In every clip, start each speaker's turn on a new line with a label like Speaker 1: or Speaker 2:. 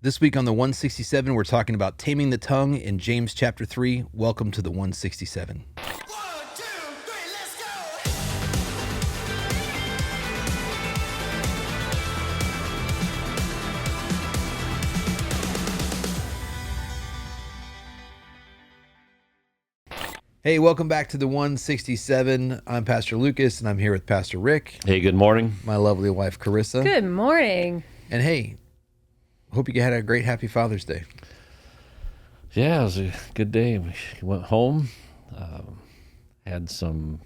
Speaker 1: This week on the 167, we're talking about taming the tongue in James chapter 3. Welcome to the 167.
Speaker 2: 1, 2, 3, let's go!
Speaker 1: Hey, welcome back to the 167. I'm Pastor Lucas, and I'm here with Pastor Rick,
Speaker 3: Hey, good morning.
Speaker 1: my lovely wife, Carissa.
Speaker 4: Good morning.
Speaker 1: And hey, hope you had a great, happy Father's Day.
Speaker 3: Yeah, it was a good day. We went home, had some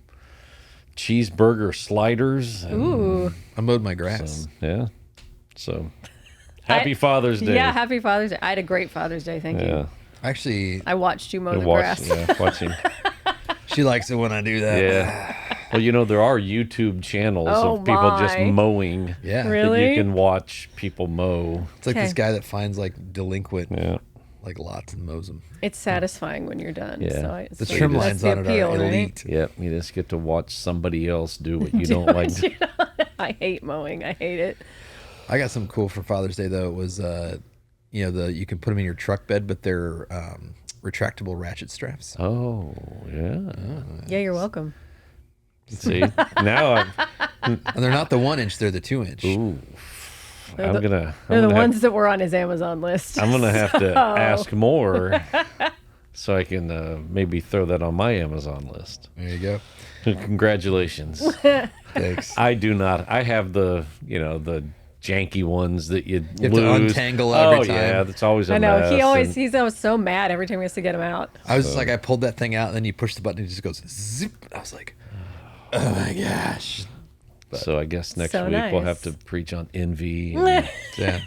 Speaker 3: cheeseburger sliders. And
Speaker 4: Ooh.
Speaker 1: I mowed my grass.
Speaker 3: So happy Father's Day.
Speaker 4: Yeah, happy Father's Day. I had a great Father's Day, thank you.
Speaker 1: Actually,
Speaker 4: I watched you mow
Speaker 3: I
Speaker 4: the
Speaker 3: watched,
Speaker 4: grass.
Speaker 3: watching.
Speaker 1: she likes it when I do that.
Speaker 3: Yeah. Well, you know, there are YouTube channels
Speaker 4: Oh,
Speaker 3: of people just
Speaker 4: my.
Speaker 3: mowing.
Speaker 1: Yeah.
Speaker 3: That
Speaker 4: Really?
Speaker 3: you can watch people mow.
Speaker 1: It's like this
Speaker 4: Okay.
Speaker 1: guy that finds like delinquent
Speaker 3: Yeah.
Speaker 1: like lots and mows them.
Speaker 4: It's satisfying when you're done.
Speaker 3: Yeah.
Speaker 4: So
Speaker 1: The
Speaker 4: so
Speaker 1: trim
Speaker 4: that's
Speaker 1: lines
Speaker 4: the
Speaker 1: on it
Speaker 4: appeal,
Speaker 1: are
Speaker 4: right?
Speaker 1: elite.
Speaker 3: Yep. You just get to watch somebody else do what you don't like.
Speaker 4: I hate mowing. I hate it.
Speaker 1: I got something cool for Father's Day though. It was you can put them in your truck bed, but they're retractable ratchet straps.
Speaker 3: Oh, yeah.
Speaker 4: Yeah, you're welcome.
Speaker 3: See, now
Speaker 1: And they're not the 1 inch, they're the 2 inch.
Speaker 3: I'm
Speaker 4: They're
Speaker 3: gonna.
Speaker 4: They're
Speaker 3: I'm
Speaker 4: the
Speaker 3: gonna
Speaker 4: ones that were on his Amazon list.
Speaker 3: I'm gonna have to ask more, so I can maybe throw that on my Amazon list.
Speaker 1: There you go.
Speaker 3: Congratulations.
Speaker 1: Thanks.
Speaker 3: I do not. I have the the janky ones that you
Speaker 1: have
Speaker 3: lose.
Speaker 1: to untangle every time.
Speaker 3: Yeah, that's always a
Speaker 4: I know.
Speaker 3: mess.
Speaker 4: He's always so mad every time he has to get them out.
Speaker 1: I was just like, I pulled that thing out, and then you push the button, and it just goes zip. I was like, oh my gosh.
Speaker 3: So I guess next
Speaker 4: So
Speaker 3: week we'll
Speaker 4: nice.
Speaker 3: have to preach on envy. And
Speaker 1: Yeah.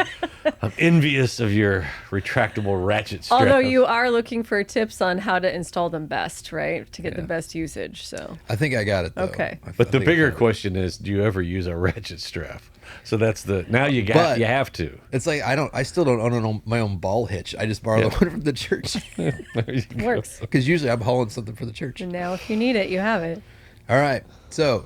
Speaker 3: I'm envious of your retractable ratchet strap.
Speaker 4: Although you are looking for tips on how to install them best, right? To get the best usage. So
Speaker 1: I think I got it though.
Speaker 4: Okay.
Speaker 3: But the
Speaker 1: think I
Speaker 3: bigger
Speaker 1: found it.
Speaker 3: question is, do you ever use a ratchet strap? So that's the now you got
Speaker 1: But-
Speaker 3: you have to.
Speaker 1: It's like I still don't own my own ball hitch. I just borrow the one from the church
Speaker 3: There you go.
Speaker 4: works.
Speaker 1: because usually I'm hauling something for the church.
Speaker 4: And now if you need it, you have it.
Speaker 1: All right, so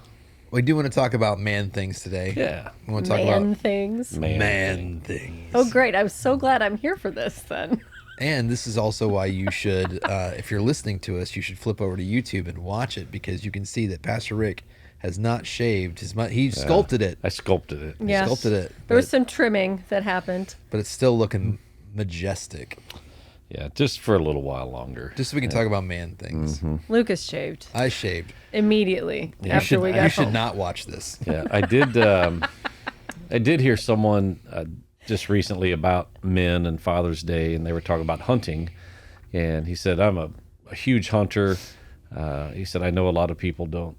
Speaker 1: we do want to talk about man things today.
Speaker 3: Yeah.
Speaker 1: We want to talk
Speaker 4: Man
Speaker 1: about
Speaker 4: things.
Speaker 1: man things.
Speaker 4: Oh, great. I'm so glad I'm here for this then.
Speaker 1: And this is also why you should, if you're listening to us, you should flip over to YouTube and watch it because you can see that Pastor Rick has not shaved his. He sculpted it.
Speaker 3: I sculpted it.
Speaker 4: Yeah.
Speaker 1: Sculpted it.
Speaker 4: There was
Speaker 1: but-
Speaker 4: some trimming that happened.
Speaker 1: but it's still looking majestic.
Speaker 3: Yeah, just for a little while longer.
Speaker 1: Just so we can talk about man things.
Speaker 4: Lucas shaved
Speaker 1: I shaved.
Speaker 4: immediately
Speaker 1: You
Speaker 4: after
Speaker 1: should,
Speaker 4: we
Speaker 1: you
Speaker 4: got
Speaker 1: should
Speaker 4: home.
Speaker 1: not watch this.
Speaker 3: Yeah, I did. I did hear someone just recently about men and Father's Day, and they were talking about hunting. And he said, "I'm a huge hunter." He said, "I know a lot of people don't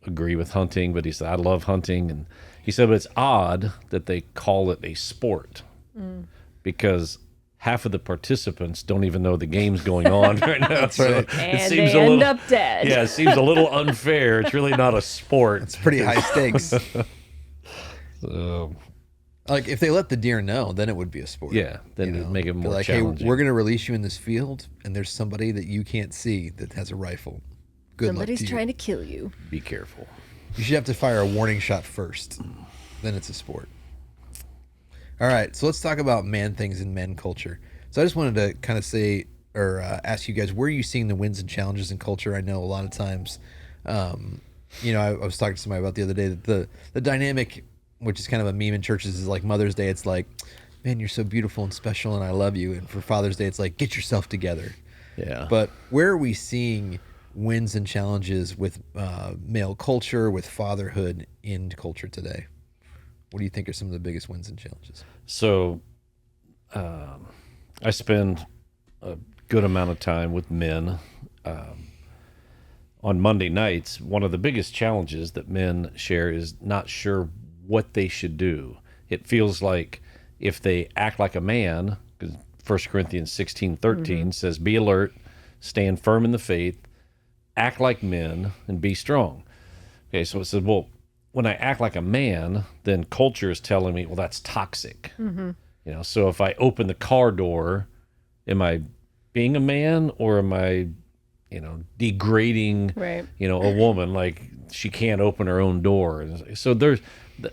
Speaker 3: agree with hunting, but he said I love hunting." And he said, "But it's odd that they call it a sport because." Half of the participants don't even know the game's going on right now. So
Speaker 1: right.
Speaker 4: And they end up dead.
Speaker 3: Yeah, it seems a little unfair. It's really not a sport.
Speaker 1: It's pretty high stakes.
Speaker 3: So,
Speaker 1: Like if they let the deer know, then it would be a sport.
Speaker 3: yeah, then it'd make it
Speaker 1: Be
Speaker 3: more
Speaker 1: like,
Speaker 3: challenging.
Speaker 1: hey, we're going to release you in this field, and there's somebody that you can't see that has a rifle. Good
Speaker 4: Somebody's
Speaker 1: luck to
Speaker 4: trying to kill you.
Speaker 3: Be careful.
Speaker 1: You should have to fire a warning shot first. Then it's a sport. All right, so let's talk about man things and men culture. So I just wanted to kind of say or ask you guys, where are you seeing the wins and challenges in culture? I know a lot of times, I was talking to somebody about the other day that the dynamic, which is kind of a meme in churches, is like Mother's Day. It's like, man, you're so beautiful and special, and I love you. And for Father's Day, it's like, get yourself together.
Speaker 3: Yeah.
Speaker 1: But where are we seeing wins and challenges with male culture, with fatherhood in culture today? What do you think are some of the biggest wins and challenges?
Speaker 3: So I spend a good amount of time with men. On Monday nights, one of the biggest challenges that men share is not sure what they should do. It feels like if they act like a man, because 1 Corinthians 16:13 says, be alert, stand firm in the faith, act like men, and be strong. Okay, so it says, well, when I act like a man, then culture is telling me, well, that's toxic. So if I open the car door, am I being a man or am I, degrading,
Speaker 4: Right.
Speaker 3: a woman like she can't open her own door? So there's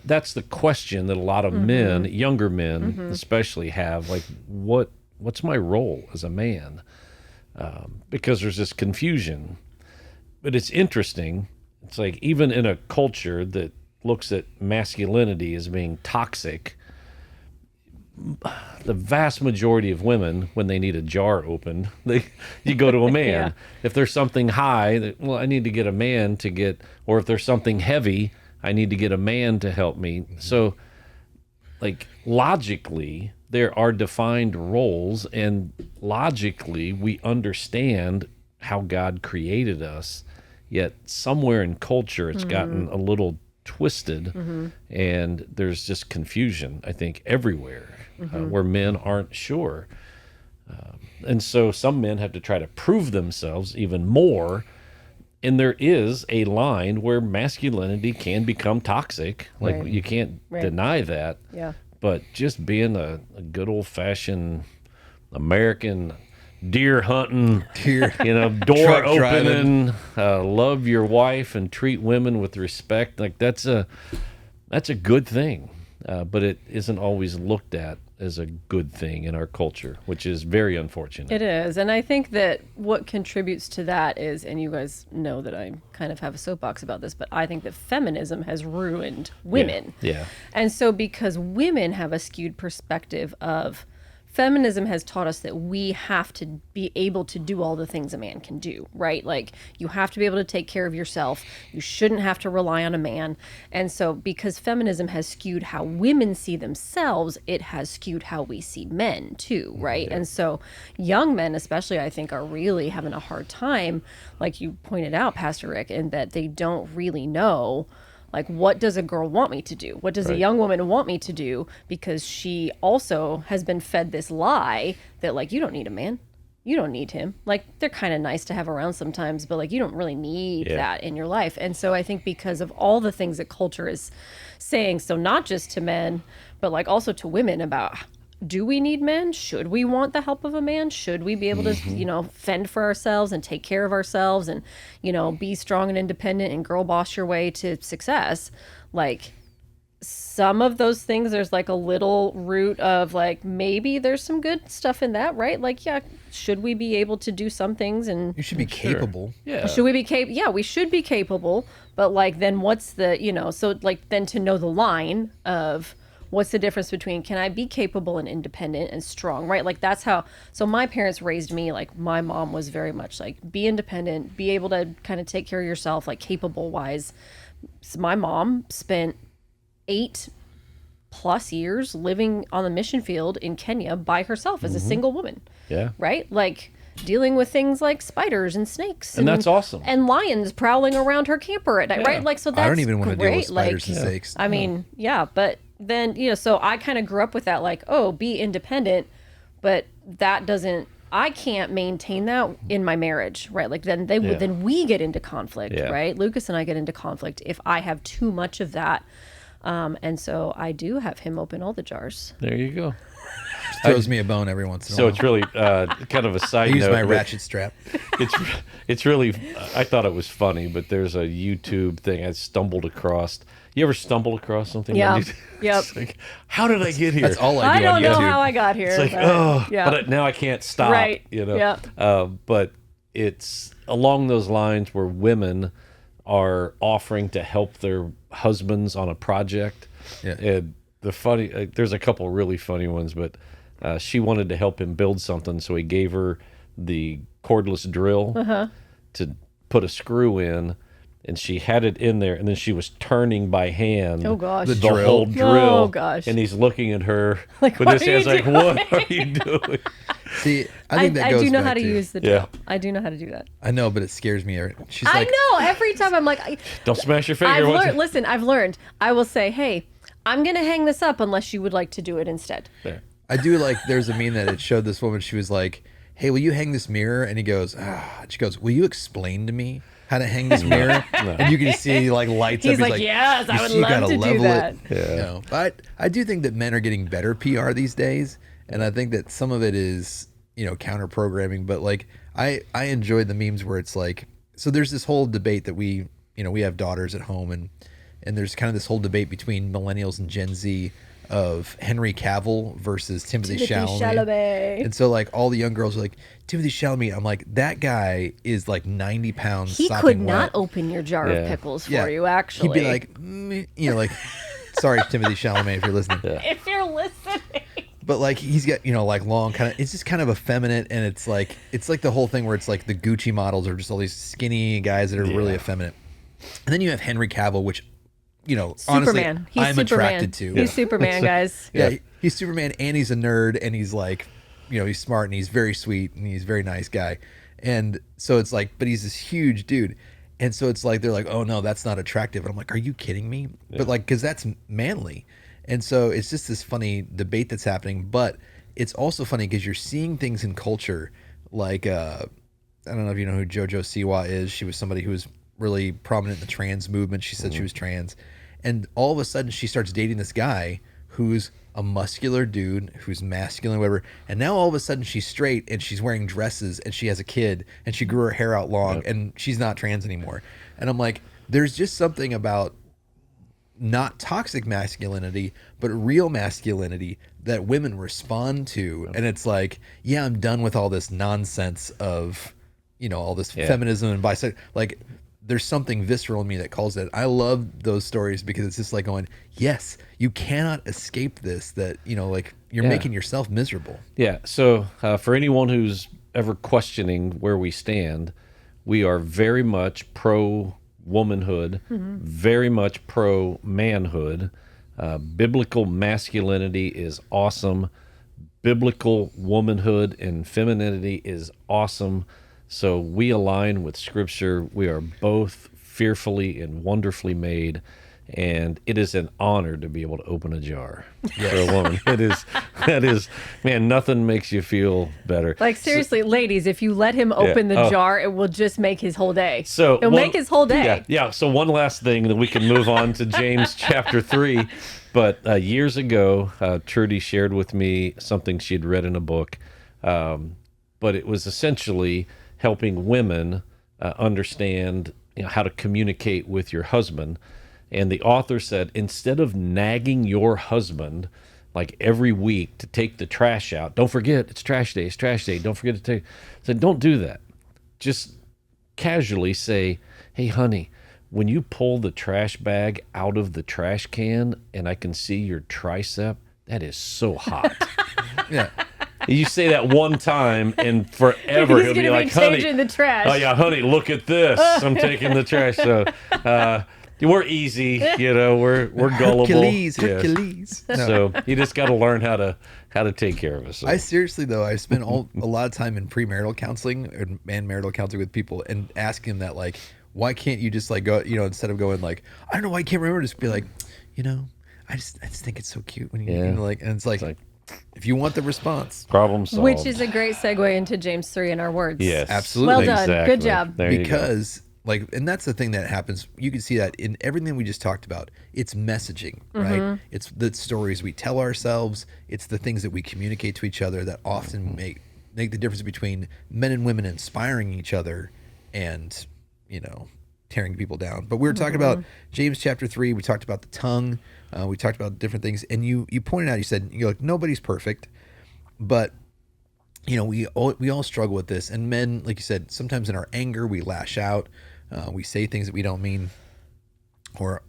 Speaker 3: that's the question that a lot of men, younger men especially, have. Like, what's my role as a man? Because there's this confusion. But it's interesting. It's like, even in a culture that looks at masculinity as being toxic, the vast majority of women, when they need a jar opened, you go to a man.
Speaker 4: Yeah.
Speaker 3: If there's something high, well, I need to get a man to get, or if there's something heavy, I need to get a man to help me. So, like, logically, there are defined roles, and logically, we understand how God created us. Yet somewhere in culture, it's gotten a little twisted, and there's just confusion, I think, everywhere, where men aren't sure. And so some men have to try to prove themselves even more. And there is a line where masculinity can become toxic. Like,
Speaker 4: Right.
Speaker 3: you can't
Speaker 4: Right.
Speaker 3: deny that.
Speaker 4: Yeah.
Speaker 3: But just being a good old-fashioned American deer hunting, door
Speaker 1: Truck
Speaker 3: opening, love your wife and treat women with respect, like, that's a good thing. But it isn't always looked at as a good thing in our culture, which is very unfortunate.
Speaker 4: It is. And I think that what contributes to that is, and you guys know that I kind of have a soapbox about this, but I think that feminism has ruined women.
Speaker 3: Yeah.
Speaker 4: And so because women have a skewed perspective of, feminism has taught us that we have to be able to do all the things a man can do, right? Like, you have to be able to take care of yourself. You shouldn't have to rely on a man. And so because feminism has skewed how women see themselves, it has skewed how we see men too, right? And so young men especially, I think, are really having a hard time, like you pointed out, Pastor Rick, in that they don't really know, like, what does a girl want me to do? What does a young woman want me to do? Because she also has been fed this lie that, like, you don't need a man. You don't need him. Like, they're kind of nice to have around sometimes, but, like, you don't really need that in your life. And so I think because of all the things that culture is saying, so not just to men, but, like, also to women about, do we need men? Should we want the help of a man? Should we be able to, fend for ourselves and take care of ourselves and, be strong and independent and girl boss your way to success? Like, some of those things, there's like a little root of, like, maybe there's some good stuff in that, right? Like, yeah, should we be able to do some things? And
Speaker 1: You should be capable.
Speaker 3: Yeah.
Speaker 4: should we be capable? Yeah, we should be capable. But, like, then what's the, so, like, then to know the line of, what's the difference between, can I be capable and independent and strong, right? Like, that's how, so my parents raised me, like, my mom was very much like, be independent, be able to kind of take care of yourself, like, capable wise. So my mom spent 8+ years living on the mission field in Kenya by herself as a single woman.
Speaker 3: Yeah.
Speaker 4: Right? Like, dealing with things like spiders and snakes.
Speaker 3: And that's awesome.
Speaker 4: And lions prowling around her camper at night, right? Like, so that's
Speaker 1: I don't even want to deal with
Speaker 4: great.
Speaker 1: spiders
Speaker 4: Like,
Speaker 1: and snakes.
Speaker 4: I mean, yeah, but then, so I kind of grew up with that, like, oh, be independent, but that doesn't, I can't maintain that in my marriage, right? Like, then then we get into conflict, right? Lucas and I get into conflict if I have too much of that. And so I do have him open all the jars.
Speaker 3: There you go.
Speaker 1: Throws me a bone every once in a
Speaker 3: So
Speaker 1: while.
Speaker 3: it's really kind of a
Speaker 1: I
Speaker 3: side
Speaker 1: use
Speaker 3: note.
Speaker 1: my
Speaker 3: but
Speaker 1: ratchet strap.
Speaker 3: It's really, I thought it was funny, but there's a YouTube thing I stumbled across. You ever stumble across something?
Speaker 4: Yeah.
Speaker 3: on YouTube?
Speaker 4: Yep.
Speaker 3: It's like, how did I get here?
Speaker 1: That's all I
Speaker 4: I
Speaker 1: do
Speaker 4: don't
Speaker 1: on
Speaker 4: know
Speaker 1: YouTube.
Speaker 4: how I got here.
Speaker 3: It's like,
Speaker 4: but,
Speaker 3: oh,
Speaker 4: yeah.
Speaker 3: but now I can't stop.
Speaker 4: Right. Yeah.
Speaker 3: But it's along those lines where women are offering to help their husbands on a project.
Speaker 1: Yeah.
Speaker 3: And the funny, there's a couple really funny ones, but she wanted to help him build something, so he gave her the cordless drill to put a screw in, and she had it in there, and then she was turning by hand
Speaker 4: Oh, gosh.
Speaker 1: The
Speaker 3: the
Speaker 1: drill.
Speaker 3: whole drill.
Speaker 4: Oh, gosh.
Speaker 3: And he's looking at her
Speaker 4: Like,
Speaker 3: with
Speaker 4: what
Speaker 3: his
Speaker 4: are you
Speaker 3: hands like,
Speaker 4: doing?
Speaker 3: what are you doing?
Speaker 1: See, I think that
Speaker 4: I
Speaker 1: goes
Speaker 4: do know
Speaker 1: back
Speaker 4: how to use the drill.
Speaker 3: Yeah.
Speaker 4: I do know how to do that.
Speaker 1: I know, but it scares me. She's
Speaker 4: I
Speaker 1: like,
Speaker 4: know. Every time I'm like,
Speaker 3: Don't smash your finger.
Speaker 4: I've
Speaker 3: once-
Speaker 4: learned. Listen, I've learned. I will say, hey, I'm going to hang this up unless you would like to do it instead.
Speaker 3: There.
Speaker 1: I do like, there's a meme that it showed this woman. She was like, hey, will you hang this mirror? And he goes, she goes, will you explain to me how to hang this mirror? And you can see like lights
Speaker 4: He's
Speaker 1: up.
Speaker 4: like, yes, I would
Speaker 1: you
Speaker 4: love
Speaker 1: gotta
Speaker 4: to do
Speaker 1: level
Speaker 4: that.
Speaker 1: it. You know, but I do think that men are getting better PR these days. And I think that some of it is, counter programming. But like, I enjoy the memes where it's like, so there's this whole debate that we have daughters at home, and and there's kind of this whole debate between millennials and Gen Z of Henry Cavill versus Timothy Chalamet. And so like all the young girls are like, Timothy Chalamet. I'm like, that guy is like 90 pounds.
Speaker 4: He
Speaker 1: sopping
Speaker 4: could not
Speaker 1: wet.
Speaker 4: open your jar of pickles for you,
Speaker 1: He'd
Speaker 4: actually.
Speaker 1: be like, like, sorry, Timothy Chalamet, if you're listening.
Speaker 4: if you're listening.
Speaker 1: But like he's got like long kind of, it's just kind of effeminate, and it's like the whole thing where it's like the Gucci models are just all these skinny guys that are really effeminate. And then you have Henry Cavill, which honestly
Speaker 4: Superman. He's
Speaker 1: I'm
Speaker 4: Superman.
Speaker 1: attracted to.
Speaker 4: He's Superman, guys.
Speaker 1: He's Superman, and he's a nerd, and he's like, he's smart, and he's very sweet, and he's a very nice guy. And so it's like, but he's this huge dude. And so it's like, they're like, oh no, that's not attractive. And I'm like, are you kidding me? But like, cause that's manly. And so it's just this funny debate that's happening, but it's also funny because you're seeing things in culture like, I don't know if you know who JoJo Siwa is. She was somebody who was really prominent in the trans movement. She said she was trans. And all of a sudden she starts dating this guy who's a muscular dude, who's masculine, whatever. And now all of a sudden she's straight and she's wearing dresses and she has a kid and she grew her hair out long and she's not trans anymore. And I'm like, there's just something about not toxic masculinity, but real masculinity that women respond to. And it's like, yeah, I'm done with all this nonsense of, all this feminism and bisexual. Like, there's something visceral in me that calls it. I love those stories because it's just like going, yes, you cannot escape this, that, like you're making yourself miserable.
Speaker 3: Yeah. So for anyone who's ever questioning where we stand, we are very much pro womanhood, very much pro manhood. Biblical masculinity is awesome. Biblical womanhood and femininity is awesome. So we align with Scripture. We are both fearfully and wonderfully made, and it is an honor to be able to open a jar for a woman. That is, man, nothing makes you feel better.
Speaker 4: Like, seriously, ladies, if you let him open the jar, it will just make his whole day.
Speaker 3: So
Speaker 4: it'll make his whole day.
Speaker 3: Yeah. So one last thing, that we can move on to James chapter 3. But years ago, Trudy shared with me something she'd read in a book, but it was essentially helping women understand how to communicate with your husband. And the author said, instead of nagging your husband like every week to take the trash out, don't forget, it's trash day, don't forget to take, said, don't do that. Just casually say, hey, honey, when you pull the trash bag out of the trash can and I can see your tricep, that is so hot.
Speaker 1: Yeah.
Speaker 3: You say that one time, and forever he'll be like, "Honey,
Speaker 4: changing the trash.
Speaker 3: Oh yeah, honey, look at this. I'm taking the trash." So we're easy, we're gullible.
Speaker 1: Hercules. No.
Speaker 3: So you just got to learn how to take care of us. So.
Speaker 1: I seriously though, I spent a lot of time in premarital counseling and marital counseling with people and asking that, like, why can't you just like go, instead of going like, I don't know why I can't remember, just be like, I just think it's so cute when you like, and it's like if you want the response,
Speaker 3: problem solved.
Speaker 4: Which is a great segue into James 3 in our words.
Speaker 3: Yes,
Speaker 1: absolutely.
Speaker 4: Well done.
Speaker 3: Exactly.
Speaker 4: Good job.
Speaker 3: There you go.
Speaker 1: Because like, and that's the thing that happens. You can see that in everything we just talked about. It's messaging, right? It's the stories we tell ourselves. It's the things that we communicate to each other that often make the difference between men and women inspiring each other and, tearing people down. But we were talking about James chapter 3. We talked about the tongue. We talked about different things. And you pointed out, you said, like, nobody's perfect, but we all struggle with this. And men, like you said, sometimes in our anger, we lash out. We say things that we don't mean, or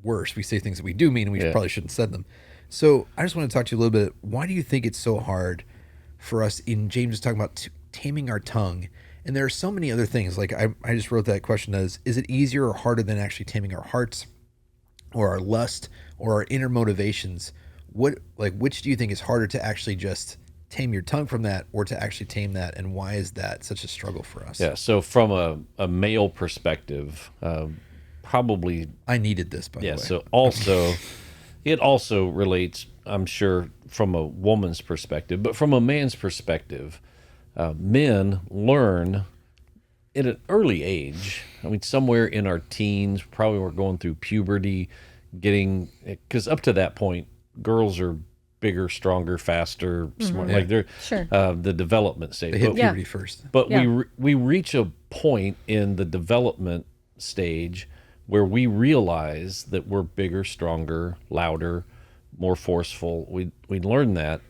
Speaker 1: worse, we say things that we do mean and we probably shouldn't have said them. So I just want to talk to you a little bit. Why do you think it's so hard for us in James is talking about taming our tongue? And there are so many other things. Like I just wrote that question as, is it easier or harder than actually taming our hearts or our lust or our inner motivations? Which do you think is harder to actually just tame your tongue from that, or to actually tame that? And why is that such a struggle for us?
Speaker 3: Yeah. So from a male perspective, probably.
Speaker 1: I needed this, by the way.
Speaker 3: So it also relates, I'm sure, from a woman's perspective, but from a man's perspective, men learn at an early age. I mean, somewhere in our teens, probably we're going through puberty, because up to that point, girls are bigger, stronger, faster, smart. Like they're the development stage.
Speaker 1: They hit puberty first.
Speaker 3: But we reach a point in the development stage where we realize that we're bigger, stronger, louder, more forceful. We learn that.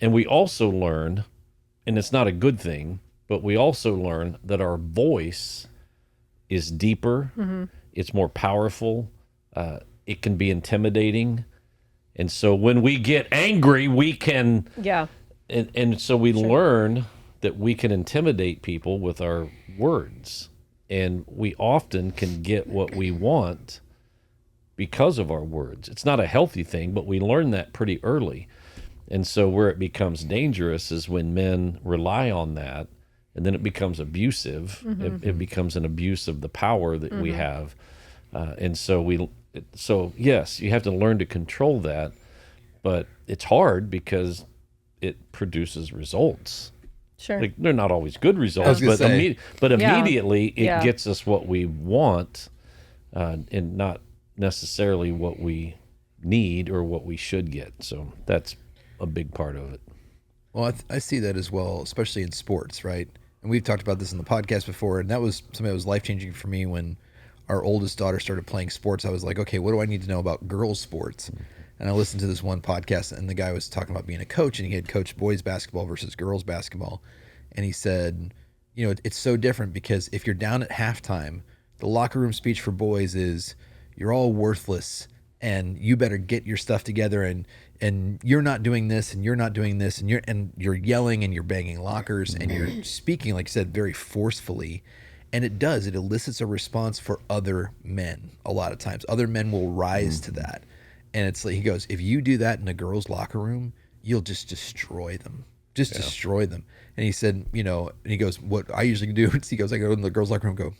Speaker 3: And we also learn, and it's not a good thing, but we also learn that our voice is deeper, it's more powerful, it can be intimidating. And so when we get angry, we can,
Speaker 4: Yeah.
Speaker 3: and so we learn that we can intimidate people with our words. And we often can get what we want because of our words. It's not a healthy thing, but we learn that pretty early. And so where it becomes dangerous is when men rely on that, and then it becomes abusive. It becomes an abuse of the power that we have. And so so yes, you have to learn to control that, but it's hard because it produces results.
Speaker 4: Sure.
Speaker 3: Like, they're not always good results,
Speaker 1: I was gonna
Speaker 3: but,
Speaker 1: say.
Speaker 3: immediately it
Speaker 4: Yeah.
Speaker 3: gets us what we want, and not necessarily what we need or what we should get. So that's a big part of it.
Speaker 1: Well, I see that as well, especially in sports, right? And we've talked about this in the podcast before, and that was something that was life changing for me when our oldest daughter started playing sports. I was like, okay, what do I need to know about girls' sports? And I listened to this one podcast, and the guy was talking about being a coach, and he had coached boys basketball versus girls basketball. And he said, you know, it's so different because if you're down at halftime, the locker room speech for boys is, you're all worthless, and you better get your stuff together, and you're not doing this, and you're not doing this, and you're yelling, and you're banging lockers, and you're speaking, like I said, very forcefully. And it elicits a response for other men. A lot of times other men will rise to that. And it's like, he goes, if you do that in a girl's locker room, you'll just destroy them. Destroy them. And he said, you know, and he goes, what I usually do is, he goes, I go in the girls' locker room and go,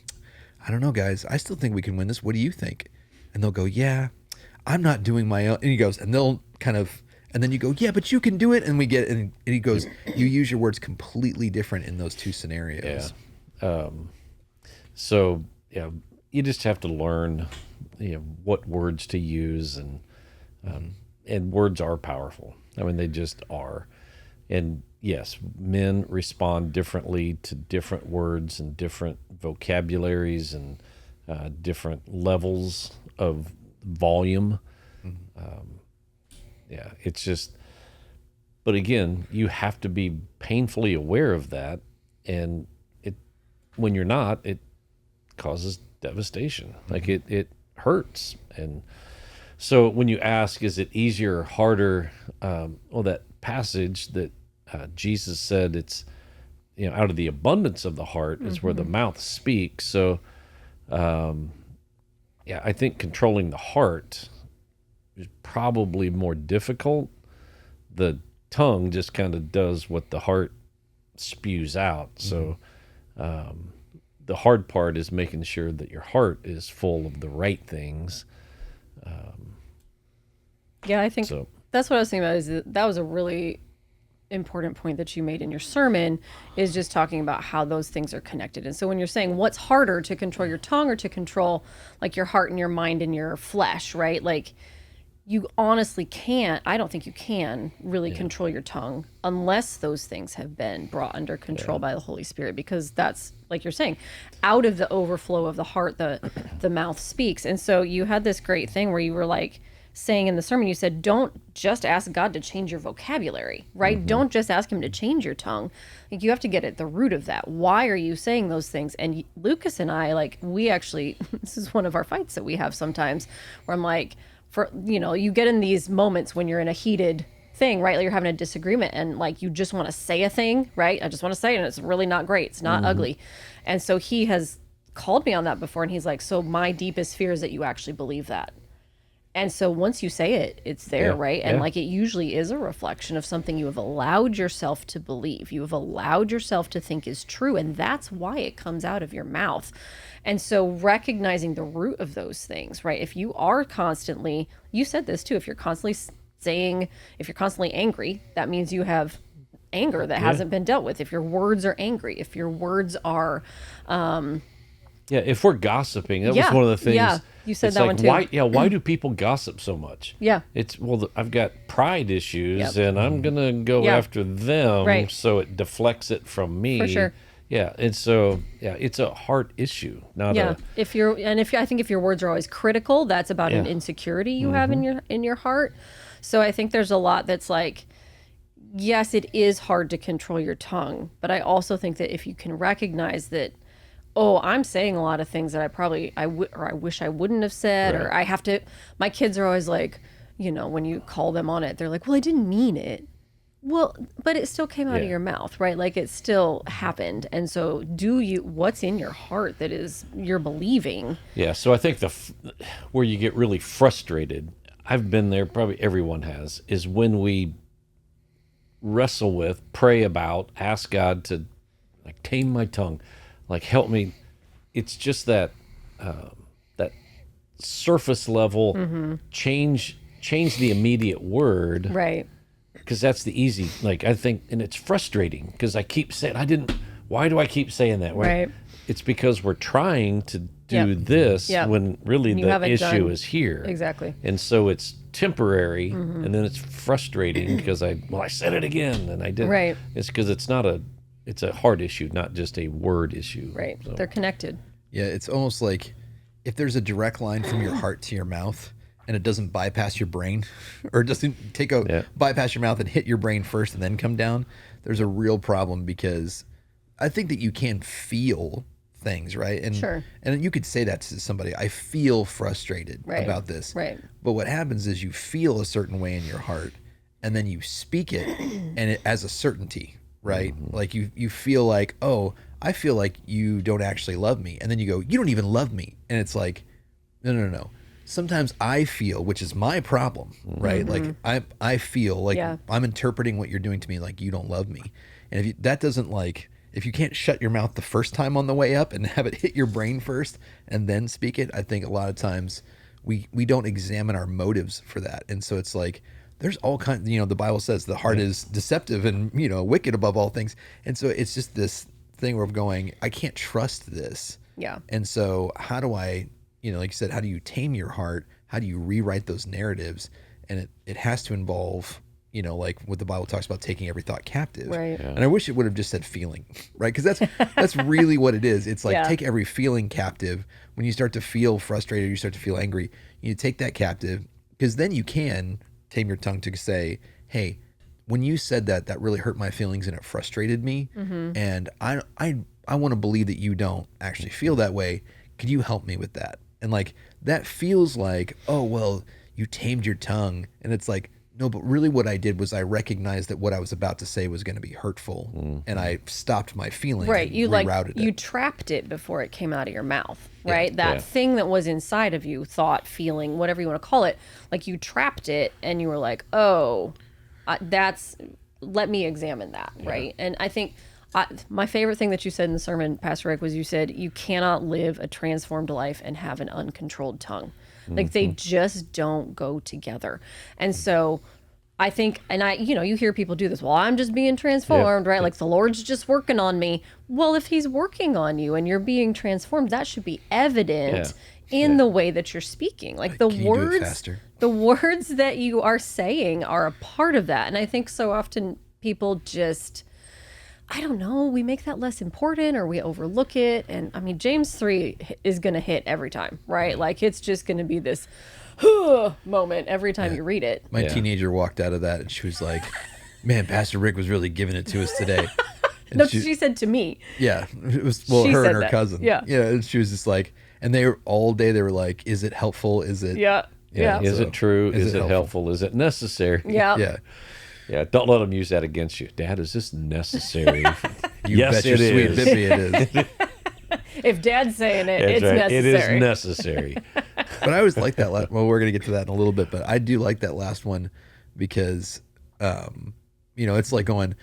Speaker 1: I don't know, guys, I still think we can win this. What do you think? And they'll go, yeah, I'm not doing my own. And he goes, and they'll kind of, and then you go, yeah, but you can do it. And we get, and he goes, you use your words completely different in those two scenarios.
Speaker 3: Yeah. So yeah, you just have to learn, what words to use, and words are powerful. I mean, they just are. And yes, men respond differently to different words and different vocabularies and different levels of volume. Yeah, it's just, but again, you have to be painfully aware of that. And when you're not, it causes devastation. Like it hurts. And so when you ask, is it easier or harder? That passage that Jesus said, it's, out of the abundance of the heart is where the mouth speaks. So, I think controlling the heart is probably more difficult. The tongue just kind of does what the heart spews out. So, the hard part is making sure that your heart is full of the right things.
Speaker 4: I think
Speaker 3: So-
Speaker 4: that's what I was thinking about. Is that was a really important point that you made in your sermon, is just talking about how those things are connected. And so when you're saying what's harder, to control your tongue or to control like your heart and your mind and your flesh, right? Like, you honestly can't, I don't think you can really control your tongue unless those things have been brought under control by the Holy Spirit, because that's, like you're saying, out of the overflow of the heart, the mouth speaks. And so you had this great thing where you were like saying in the sermon, you said, don't just ask God to change your vocabulary, right? Don't just ask him to change your tongue. Like, you have to get at the root of that. Why are you saying those things? And Lucas and I, like, we actually, this is one of our fights that we have sometimes, where I'm like, you get in these moments when you're in a heated thing, right? Like, you're having a disagreement and like, you just want to say a thing, right? I just want to say it, and it's really not great. It's not ugly. And so he has called me on that before, and he's like, so my deepest fear is that you actually believe that. And so once you say it, it's there,
Speaker 3: Yeah,
Speaker 4: right? And
Speaker 3: yeah.
Speaker 4: like, it usually is a reflection of something you have allowed yourself to believe. You have allowed yourself to think is true. And that's why it comes out of your mouth. And so recognizing the root of those things, right? If you are constantly, you said this too, if you're constantly angry, that means you have anger that hasn't been dealt with. If your words are angry, if your words are,
Speaker 3: if we're gossiping, that was
Speaker 4: Yeah,
Speaker 3: one of the things.
Speaker 4: yeah, you said
Speaker 3: it's
Speaker 4: that
Speaker 3: like,
Speaker 4: one too.
Speaker 3: why do people gossip so much?
Speaker 4: Yeah.
Speaker 3: It's, I've got pride issues,
Speaker 4: Yep.
Speaker 3: and I'm going to go
Speaker 4: Yeah.
Speaker 3: after them.
Speaker 4: Right.
Speaker 3: So it deflects it from me.
Speaker 4: For sure.
Speaker 3: Yeah, and so it's a heart issue, not
Speaker 4: Yeah.
Speaker 3: a
Speaker 4: I think if your words are always critical, that's about an
Speaker 3: Yeah.
Speaker 4: insecurity you have in your heart. So I think there's a lot that's like, yes, it is hard to control your tongue, but I also think that if you can recognize that, oh, I'm saying a lot of things that I wish I wouldn't have said, or
Speaker 3: Right.
Speaker 4: I have to. My kids are always like, when you call them on it, they're like, well, I didn't mean it. Well, but it still came out of
Speaker 3: Yeah.
Speaker 4: your mouth, right? Like it still happened. And so what's in your heart that is you're believing?
Speaker 3: Yeah, so I think where you get really frustrated, I've been there, probably everyone has, is when we wrestle with, pray about, ask God to like tame my tongue, like help me. It's just that that surface level change the immediate word,
Speaker 4: Right.
Speaker 3: because that's the easy, like I think, and it's frustrating because I keep saying why do I keep saying that?
Speaker 4: Right.
Speaker 3: It's because we're trying to do
Speaker 4: Yep.
Speaker 3: this
Speaker 4: Yep.
Speaker 3: when really
Speaker 4: And you
Speaker 3: the
Speaker 4: haven't
Speaker 3: issue
Speaker 4: done-
Speaker 3: is here.
Speaker 4: Exactly.
Speaker 3: And so it's temporary, and then it's frustrating because I said it again and I did.
Speaker 4: Right.
Speaker 3: It's because it's a heart issue, not just a word issue.
Speaker 4: Right.
Speaker 3: So,
Speaker 4: They're connected.
Speaker 1: Yeah, it's almost like if there's a direct line from your heart to your mouth and it doesn't bypass your brain or it doesn't bypass your mouth and hit your brain first and then come down, there's a real problem because I think that you can feel things, right? And
Speaker 4: Sure.
Speaker 1: and you could say that to somebody, I feel frustrated
Speaker 4: Right.
Speaker 1: about this.
Speaker 4: Right.
Speaker 1: But what happens is you feel a certain way in your heart and then you speak it and it as a certainty, right? Like you feel like, oh, I feel like you don't actually love me. And then you go, you don't even love me. And it's like, no. Sometimes I feel, which is my problem, right? Like I feel like
Speaker 4: Yeah.
Speaker 1: I'm interpreting what you're doing to me like you don't love me. And that doesn't like, if you can't shut your mouth the first time on the way up and have it hit your brain first and then speak it, I think a lot of times we don't examine our motives for that. And so it's like, there's all kinds, the Bible says the heart is deceptive and, wicked above all things. And so it's just this thing where I'm going, I can't trust this.
Speaker 4: Yeah.
Speaker 1: And so how do I, like you said, how do you tame your heart? How do you rewrite those narratives? And it has to involve, like what the Bible talks about, taking every thought captive.
Speaker 4: Right. Yeah.
Speaker 1: And I wish it would have just said feeling, right? Because that's really what it is. It's like
Speaker 4: Yeah.
Speaker 1: take every feeling captive. When you start to feel frustrated, you start to feel angry, you take that captive, because then you can tame your tongue to say, hey, when you said that really hurt my feelings and it frustrated me. And I want to believe that you don't actually feel that way. Could you help me with that? And like, that feels like, oh, well, you tamed your tongue. And it's like, no, but really what I did was I recognized that what I was about to say was going to be hurtful. And I stopped my feelings.
Speaker 4: Right.
Speaker 1: And
Speaker 4: You
Speaker 1: rerouted
Speaker 4: you
Speaker 1: it.
Speaker 4: trapped it before it came out of your mouth, right? That
Speaker 3: Yeah.
Speaker 4: thing that was inside of you, thought, feeling, whatever you want to call it, like you trapped it and you were like, oh, let me examine that, right? And I think my favorite thing that you said in the sermon, Pastor Rick, was you said you cannot live a transformed life and have an uncontrolled tongue. Like they just don't go together. And so I think, and you hear people do this. Well, I'm just being transformed, right? Like the Lord's just working on me. Well, if he's working on you and you're being transformed, that should be evident in the way that you're speaking. Like the
Speaker 1: Can you do it
Speaker 4: words,
Speaker 1: faster?
Speaker 4: the words that you are saying are a part of that. And I think so often people just, I don't know, we make that less important or we overlook it. And I mean, James 3 is going to hit every time, right? Like it's just going to be this moment every time you read it.
Speaker 1: My teenager walked out of that and she was like, man, Pastor Rick was really giving it to us today. And
Speaker 4: No, she said to me.
Speaker 1: Yeah, it was
Speaker 4: She
Speaker 1: her
Speaker 4: said
Speaker 1: and her
Speaker 4: that.
Speaker 1: cousin.
Speaker 4: Yeah.
Speaker 1: And she was just like, and they were all day. They were like, "Is it helpful? Is it?
Speaker 4: Yeah.
Speaker 3: Is
Speaker 1: So,
Speaker 3: it true? Is it
Speaker 1: helpful?
Speaker 3: helpful? Is it necessary?
Speaker 4: Yeah.
Speaker 1: Yeah,
Speaker 3: Yeah, don't let them use that against you. Dad, is this necessary?
Speaker 1: you
Speaker 3: Yes,
Speaker 1: bet your
Speaker 3: it
Speaker 1: sweet
Speaker 3: is.
Speaker 1: bippy it is."
Speaker 4: If Dad's saying it,
Speaker 3: That's
Speaker 4: it's
Speaker 3: right.
Speaker 4: necessary.
Speaker 3: It is necessary.
Speaker 1: But I always like that. Well, we're gonna get to that in a little bit, but I do like that last one because, it's like going.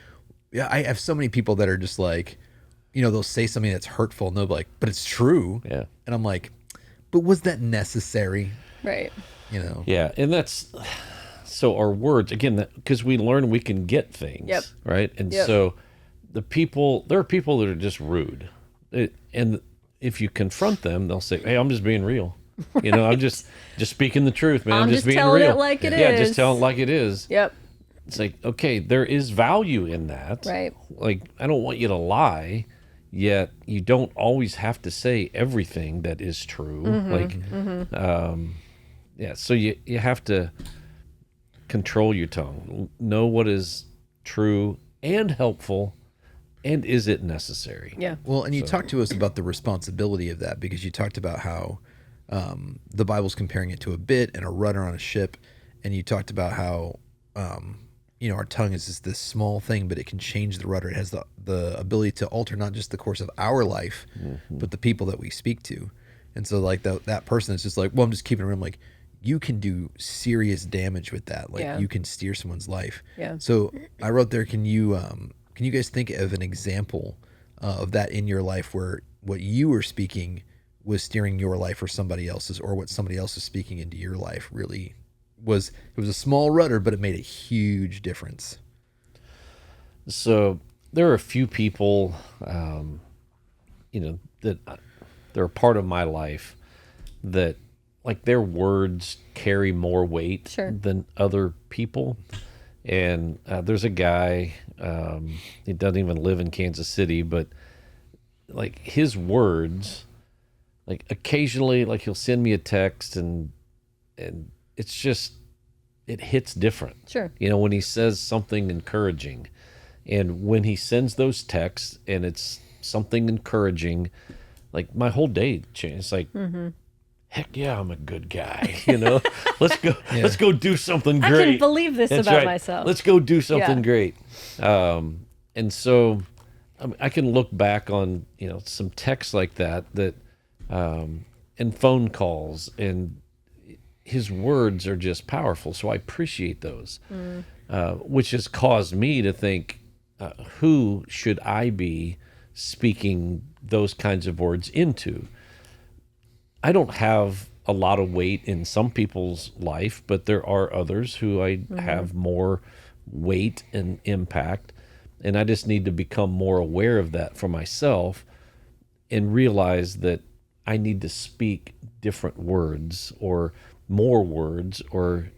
Speaker 1: Yeah, I have so many people that are just like, they'll say something that's hurtful, and they'll be like, "But it's true."
Speaker 3: Yeah.
Speaker 1: And I'm like, "But was that necessary?"
Speaker 4: Right.
Speaker 3: Yeah, and that's so our words again because we learn we can get things,
Speaker 4: Yep.
Speaker 3: right? And
Speaker 4: Yep.
Speaker 3: so there are people that are just rude, and if you confront them, they'll say, "Hey, I'm just being real. I'm just speaking the truth, man.
Speaker 4: I'm
Speaker 3: just
Speaker 4: just
Speaker 3: being
Speaker 4: telling
Speaker 3: real.
Speaker 4: it like it
Speaker 3: Yeah,
Speaker 4: is."
Speaker 3: just tell it like it is.
Speaker 4: Yep.
Speaker 3: It's like, okay, there is value in that.
Speaker 4: Right.
Speaker 3: Like, I don't want you to lie. yet you don't always have to say everything that is true. Yeah, so you have to control your tongue, know what is true and helpful, and is it necessary?
Speaker 4: Yeah.
Speaker 1: Well, and you talked to us about the responsibility of that, because you talked about how the Bible's comparing it to a bit and a rudder on a ship, and you talked about how our tongue is just this small thing, but it can change the rudder. It has the ability to alter not just the course of our life, but the people that we speak to. And so, like, that person is just like, well, I'm just keeping it real. I'm like, you can do serious damage with that. Like, you can steer someone's life.
Speaker 4: Yeah.
Speaker 1: So I wrote there, can you guys think of an example of that in your life where what you were speaking was steering your life or somebody else's, or what somebody else is speaking into your life really was? It was a small rudder, but it made a huge difference.
Speaker 3: So there are a few people, that they're a part of my life that, like, their words carry more weight
Speaker 4: Sure.
Speaker 3: than other people. And there's a guy, he doesn't even live in Kansas City, but like his words, like occasionally, like he'll send me a text and it's just, it hits different.
Speaker 4: Sure.
Speaker 3: When he says something encouraging, and when he sends those texts and it's something encouraging, like my whole day changes. It's like, heck yeah, I'm a good guy. Let's go do something great.
Speaker 4: I can believe this
Speaker 3: That's
Speaker 4: about
Speaker 3: right.
Speaker 4: myself.
Speaker 3: Let's go do something
Speaker 4: Yeah.
Speaker 3: great. And so I can look back on, some texts like that, and phone calls, and his words are just powerful. So I appreciate those, which has caused me to think, who should I be speaking those kinds of words into? I don't have a lot of weight in some people's life, but there are others who I have more weight and impact. And I just need to become more aware of that for myself and realize that I need to speak different words or more words, or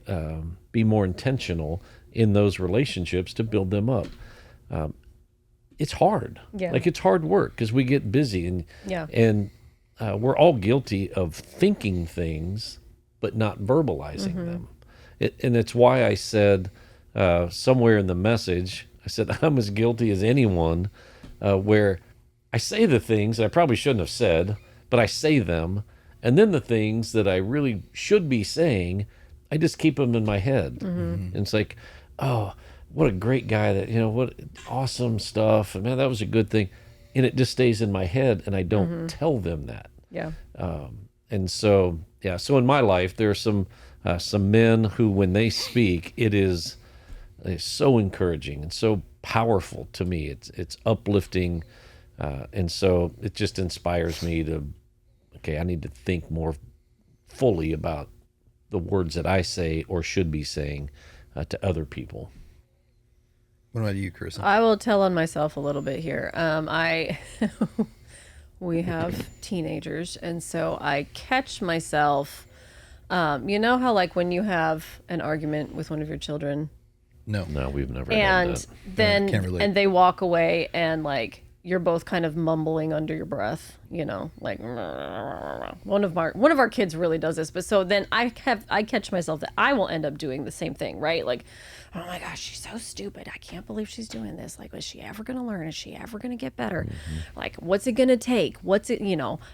Speaker 3: be more intentional in those relationships to build them up. It's hard.
Speaker 4: Yeah.
Speaker 3: Like, it's hard work because we get busy, and
Speaker 4: Yeah.
Speaker 3: we're all guilty of thinking things but not verbalizing them. And it's why I said somewhere in the message, I said, I'm as guilty as anyone, where I say the things I probably shouldn't have said, but I say them. And then the things that I really should be saying, I just keep them in my head. And it's like, oh, what a great guy, that, what awesome stuff. And man, that was a good thing. And it just stays in my head, and I don't tell them that.
Speaker 4: Yeah.
Speaker 3: And so, yeah, so in my life, there are some men who, when they speak, it's so encouraging and so powerful to me. It's uplifting. And so it just inspires me to, okay, I need to think more fully about the words that I say or should be saying to other people.
Speaker 1: What about you, Chris?
Speaker 4: I will tell on myself a little bit here. We have teenagers, and so I catch myself. You know how, like, when you have an argument with one of your children,
Speaker 1: No.
Speaker 3: No, we've never had
Speaker 4: and
Speaker 3: that.
Speaker 4: then
Speaker 1: can't relate.
Speaker 4: and they walk away, and like you're both kind of mumbling under your breath, like one of our kids really does this. But so then I catch myself that I will end up doing the same thing, right? Like, oh my gosh, she's so stupid. I can't believe she's doing this. Like, is she ever going to learn? Is she ever going to get better? Like, what's it going to take? What's it,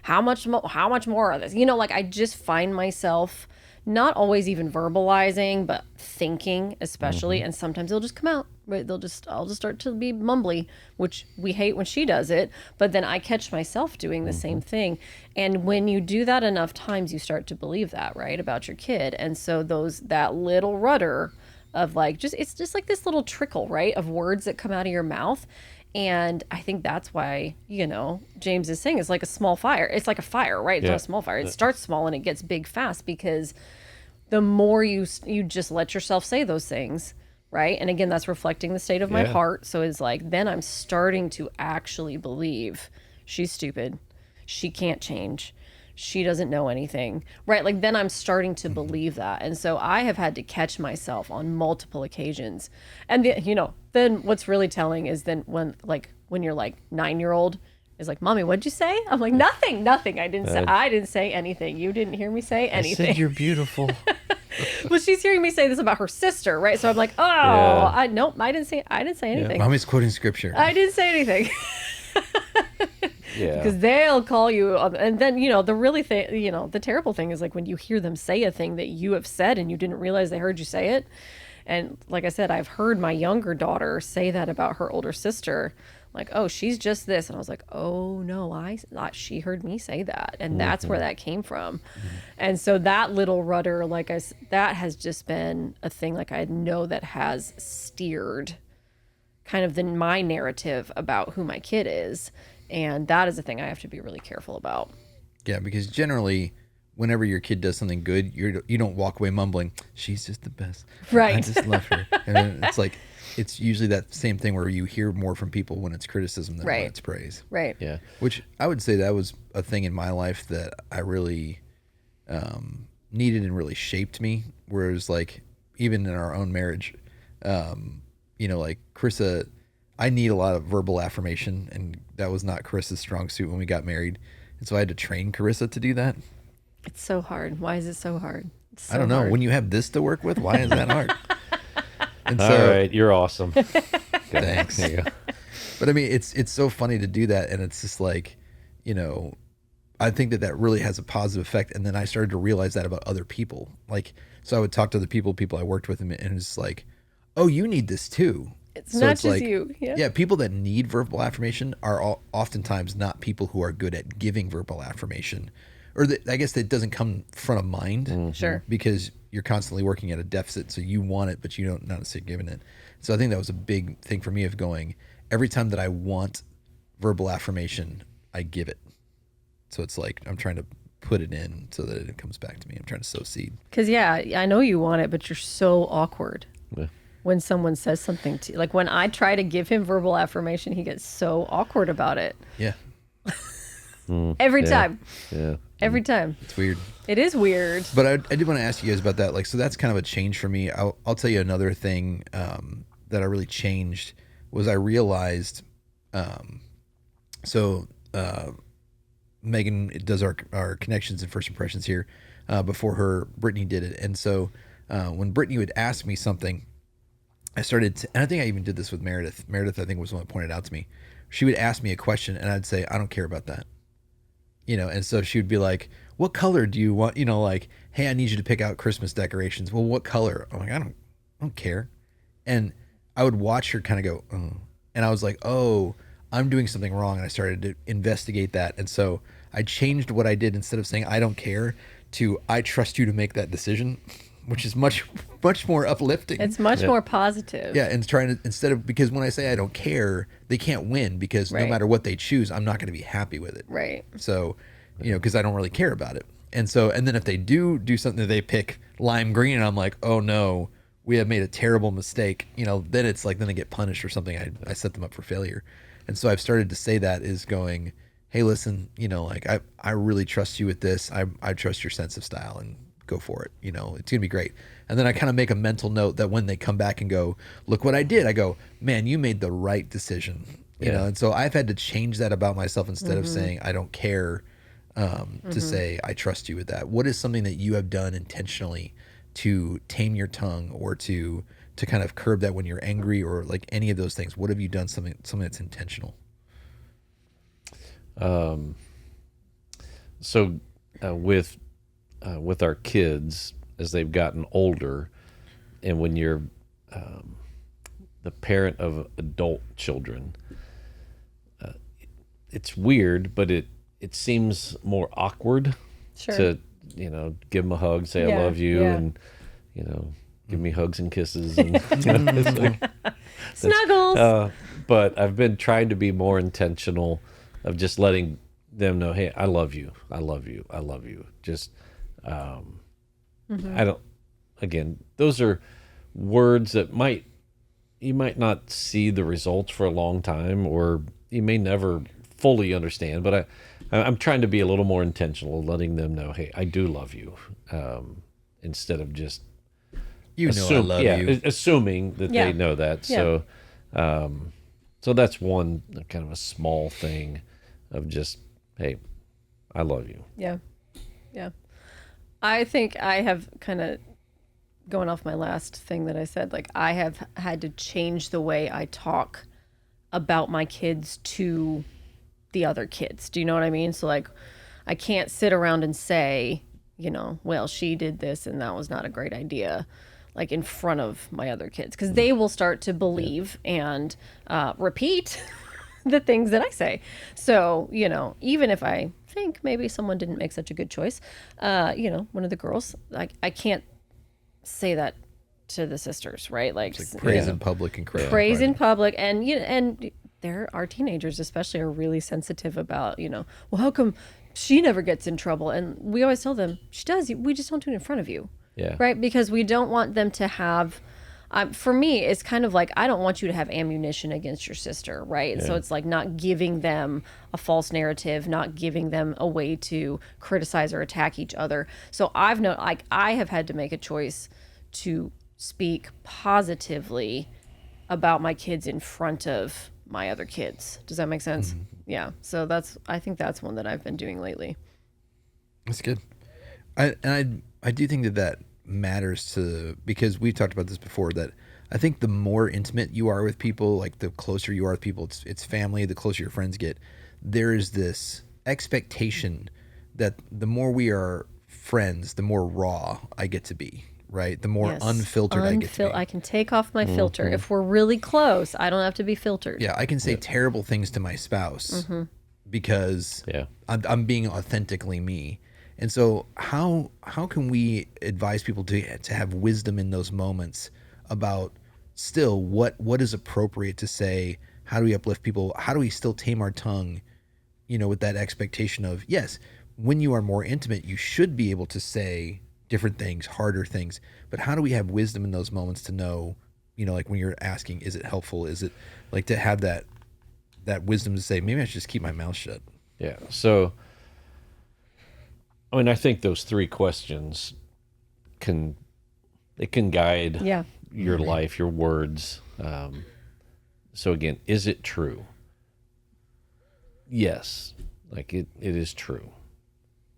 Speaker 4: how much more of this? Like, I just find myself not always even verbalizing, but thinking, especially. And sometimes it'll just come out, right? I'll just start to be mumbly, which we hate when she does it. But then I catch myself doing the same thing. And when you do that enough times, you start to believe that, right, about your kid. And so that little rudder of like, it's just like this little trickle, right, of words that come out of your mouth. And I think that's why, James is saying it's like a small fire. It's like a fire, right? It's not a small fire. It starts small and it gets big fast, because the more you just let yourself say those things, right? And again, that's reflecting the state of my heart. So it's like, then I'm starting to actually believe she's stupid. She can't change. She doesn't know anything, right? Like, then I'm starting to believe that. And so I have had to catch myself on multiple occasions. And then what's really telling is then when you're like 9-year-old He's like, Mommy, what'd you say? I'm like, nothing. I didn't say anything. You didn't hear me say
Speaker 3: I
Speaker 4: anything.
Speaker 3: said you're beautiful.
Speaker 4: Well, she's hearing me say this about her sister, right? So I'm like, nope, I didn't say anything.
Speaker 1: Mommy's quoting scripture.
Speaker 4: I didn't say anything.
Speaker 3: Yeah.
Speaker 4: Because they'll call you, and then the terrible thing is like when you hear them say a thing that you have said and you didn't realize they heard you say it. And like I said, I've heard my younger daughter say that about her older sister, like, oh, she's just this, and I was like, oh no, she heard me say that, and that's where that came from. And so that little rudder, that has just been a thing, like I know that has steered kind of my narrative about who my kid is. And that is a thing I have to be really careful about.
Speaker 1: Yeah, because generally, whenever your kid does something good, you don't walk away mumbling, "She's just the best.
Speaker 4: Right.
Speaker 1: I just love her." And it's like, it's usually that same thing where you hear more from people when it's criticism than when it's praise.
Speaker 4: Right.
Speaker 3: Yeah.
Speaker 1: Which I would say that was a thing in my life that I really needed and really shaped me. Whereas, like, even in our own marriage, like Carissa, I need a lot of verbal affirmation, and that was not Carissa's strong suit when we got married. And so I had to train Carissa to do that.
Speaker 4: It's so hard. Why is it so hard? It's
Speaker 1: I don't know.
Speaker 4: hard.
Speaker 1: When you have this to work with, why is that hard? And
Speaker 3: All right, you're awesome.
Speaker 1: Thanks.
Speaker 3: There you go.
Speaker 1: But I mean, it's so funny to do that, and it's just like, I think that really has a positive effect. And then I started to realize that about other people. Like, so I would talk to the people I worked with, and it's like, oh, you need this too.
Speaker 4: It's
Speaker 1: So
Speaker 4: not
Speaker 1: it's
Speaker 4: just
Speaker 1: like,
Speaker 4: you. Yeah.
Speaker 1: Yeah, people that need verbal affirmation are oftentimes not people who are good at giving verbal affirmation, or I guess that doesn't come front of mind.
Speaker 4: Sure.
Speaker 1: Because you're constantly working at a deficit, so you want it, but you don't not necessarily giving it. So I think that was a big thing for me of going, every time that I want verbal affirmation, I give it. So it's like I'm trying to put it in so that it comes back to me. I'm trying to sow seed.
Speaker 4: Because, I know you want it, but you're so awkward
Speaker 3: Yeah.
Speaker 4: when someone says something to you. Like when I try to give him verbal affirmation, he gets so awkward about it.
Speaker 1: Yeah,
Speaker 4: Every time.
Speaker 3: Yeah.
Speaker 4: Every time.
Speaker 1: it's weird.
Speaker 4: It is weird.
Speaker 1: But I did want to ask you guys about that. Like, so that's kind of a change for me. I'll tell you another thing that I really changed was I realized. Megan does our connections and first impressions here. Before her, Brittany did it, and so when Brittany would ask me something, I started to, and I think I even did this with Meredith. Meredith, I think, was the one that pointed out to me. She would ask me a question, and I'd say, "I don't care about that." And so she would be like, "What color do you want?" Like, "Hey, I need you to pick out Christmas decorations." Well, what color? I'm like, I don't care. And I would watch her kind of go, oh. And I was like, oh, I'm doing something wrong. And I started to investigate that. And so I changed what I did. Instead of saying, I don't care, to I trust you to make that decision, which is much, much more uplifting.
Speaker 4: It's much more positive.
Speaker 1: Yeah, and because when I say I don't care, they can't win, because no
Speaker 4: Right.
Speaker 1: matter what they choose, I'm not going to be happy with it.
Speaker 4: Right.
Speaker 1: So, because I don't really care about it. And then if they do something that they pick lime green, and I'm like, oh no, we have made a terrible mistake, then it's like, then they get punished or something. I set them up for failure. And so I've started to say that is going, hey, listen, like I really trust you with this. I trust your sense of style, and go for it. It's going to be great. And then I kind of make a mental note that when they come back and go, look what I did, I go, man, you made the right decision. And so I've had to change that about myself. Instead of saying, I don't care, to say, I trust you with that. What is something that you have done intentionally to tame your tongue, or to kind of curb that when you're angry, or like any of those things? What have you done, something that's intentional?
Speaker 3: So with our kids, as they've gotten older, and when you're the parent of adult children, it's weird, but it seems more awkward
Speaker 4: Sure.
Speaker 3: to give them a hug, say I
Speaker 4: Yeah,
Speaker 3: love you,
Speaker 4: yeah.
Speaker 3: and give me hugs and kisses, and it's like,
Speaker 4: Snuggles.
Speaker 3: but I've been trying to be more intentional of just letting them know, hey, I love you, I love you, I love you. Just I don't, again, those are words that you might not see the results for a long time, or you may never fully understand, but I'm trying to be a little more intentional, letting them know, hey, I do love you, instead of just
Speaker 1: I love you.
Speaker 3: assuming that
Speaker 4: Yeah.
Speaker 3: they know that.
Speaker 4: Yeah.
Speaker 3: So that's one kind of a small thing of just, hey, I love you.
Speaker 4: Yeah. Yeah. I think I have kind of going off my last thing that I said, like I have had to change the way I talk about my kids to the other kids. Do you know what I mean? So like I can't sit around and say, well, she did this and that was not a great idea, like in front of my other kids, because they will start to believe and repeat the things that I say. So, even if I think maybe someone didn't make such a good choice, one of the girls, like I can't say that to the sisters, right? Like
Speaker 1: Praise in public and
Speaker 4: praise in public, and and there are teenagers especially are really sensitive about, well, how come she never gets in trouble? And we always tell them she does. We just don't do it in front of you.
Speaker 3: Yeah.
Speaker 4: Right. Because we don't want them to have, for me, it's kind of like, I don't want you to have ammunition against your sister. Right. Yeah. So it's like not giving them a false narrative, not giving them a way to criticize or attack each other. So I have had to make a choice to speak positively about my kids in front of my other kids. Does that make sense? Mm-hmm. Yeah. So I think that's one that I've been doing lately.
Speaker 1: That's good. I do think that matters because we've talked about this before, that I think the more intimate you are with people, like the closer you are with people, it's family, the closer your friends get, there is this expectation that the more we are friends, the more raw I get to be, right? The more unfiltered I get to be.
Speaker 4: I can take off my filter. If we're really close, I don't have to be filtered.
Speaker 1: Yeah, I can say terrible things to my spouse because I'm being authentically me. And so how can we advise people to have wisdom in those moments about still what is appropriate to say? How do we uplift people? How do we still tame our tongue, with that expectation of, yes, when you are more intimate, you should be able to say different things, harder things. But how do we have wisdom in those moments to know, like when you're asking, is it helpful? Is it like to have that wisdom to say, maybe I should just keep my mouth shut?
Speaker 3: Yeah. So, I think those three questions can guide your life, your words. So again, is it true? Yes, like it is true.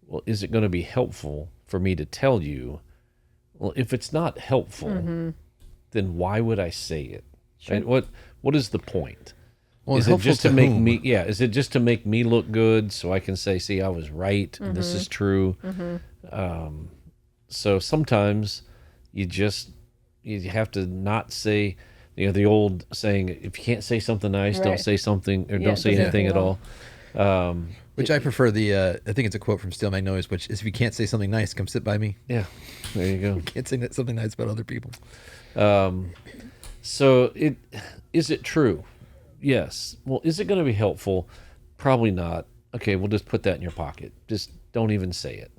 Speaker 3: Well, is it going to be helpful for me to tell you? Well, if it's not helpful, then why would I say it? Sure. Right? What is the point?
Speaker 1: Well,
Speaker 3: is it just to make me? Yeah. Is it just to make me look good so I can say, "See, I was right. And this is true." So sometimes you have to not say, the old saying, "If you can't say something nice, don't say something, or don't say anything at all."
Speaker 1: Which I prefer I think it's a quote from Steel Magnolias, which is, "If you can't say something nice, come sit by me."
Speaker 3: Yeah, there you go.
Speaker 1: You can't say something nice about other people.
Speaker 3: So is it true? Yes. Well, is it going to be helpful? Probably not. Okay, we'll just put that in your pocket. Just don't even say it.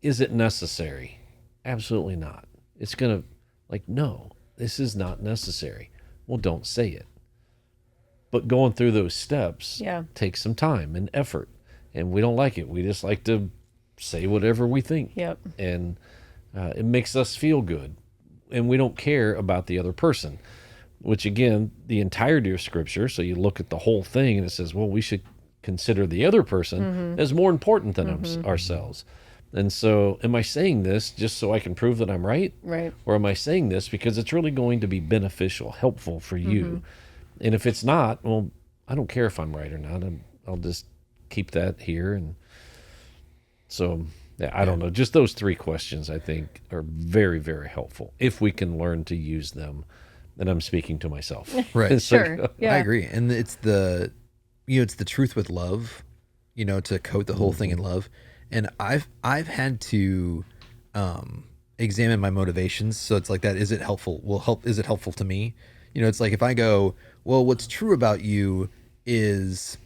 Speaker 3: Is it necessary? Absolutely not. It's going to, no, this is not necessary. Well, don't say it. But going through those steps takes some time and effort. And we don't like it. We just like to say whatever we think.
Speaker 4: Yep.
Speaker 3: And it makes us feel good. And we don't care about the other person. Which, again, the entirety of Scripture, so you look at the whole thing and it says, well, we should consider the other person as more important than ourselves. And so am I saying this just so I can prove that I'm right?
Speaker 4: Right.
Speaker 3: Or am I saying this because it's really going to be beneficial, helpful for you? And if it's not, well, I don't care if I'm right or not. I'll just keep that here. And so, I don't know. Just those three questions, I think, are very, very helpful if we can learn to use them. And I'm speaking to myself.
Speaker 1: Right.
Speaker 4: Sure. Yeah.
Speaker 1: I agree. And it's the truth with love, to coat the whole thing in love. And I've had to examine my motivations. So it's like that. Is it helpful? Is it helpful to me? It's like if I go, well, what's true about you is,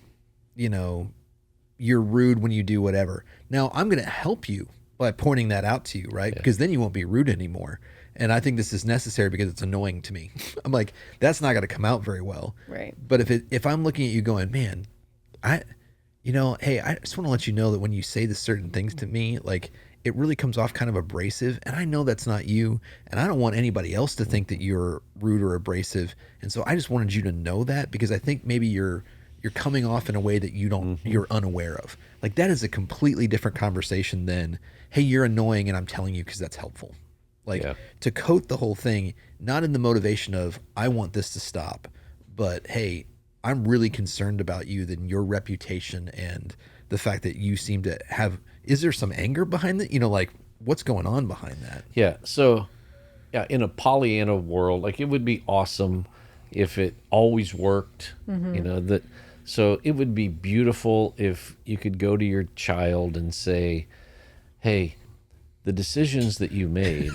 Speaker 1: you're rude when you do whatever. Now I'm going to help you by pointing that out to you, right? Because then you won't be rude anymore. And I think this is necessary because it's annoying to me. I'm like, that's not going to come out very well.
Speaker 4: Right.
Speaker 1: But if I'm looking at you going, man, hey, I just want to let you know that when you say the certain things to me, like it really comes off kind of abrasive. And I know that's not you. And I don't want anybody else to think that you're rude or abrasive. And so I just wanted you to know that because I think maybe you're you're coming off in a way that you're unaware of. Like that is a completely different conversation than, hey, you're annoying and I'm telling you because that's helpful. Like to coat the whole thing, not in the motivation of I want this to stop, but hey, I'm really concerned about you, then your reputation and the fact that you seem to have, is there some anger behind that? Like what's going on behind that?
Speaker 3: Yeah. So, yeah, in a Pollyanna world, like it would be awesome if it always worked, that. So it would be beautiful if you could go to your child and say, hey, the decisions that you made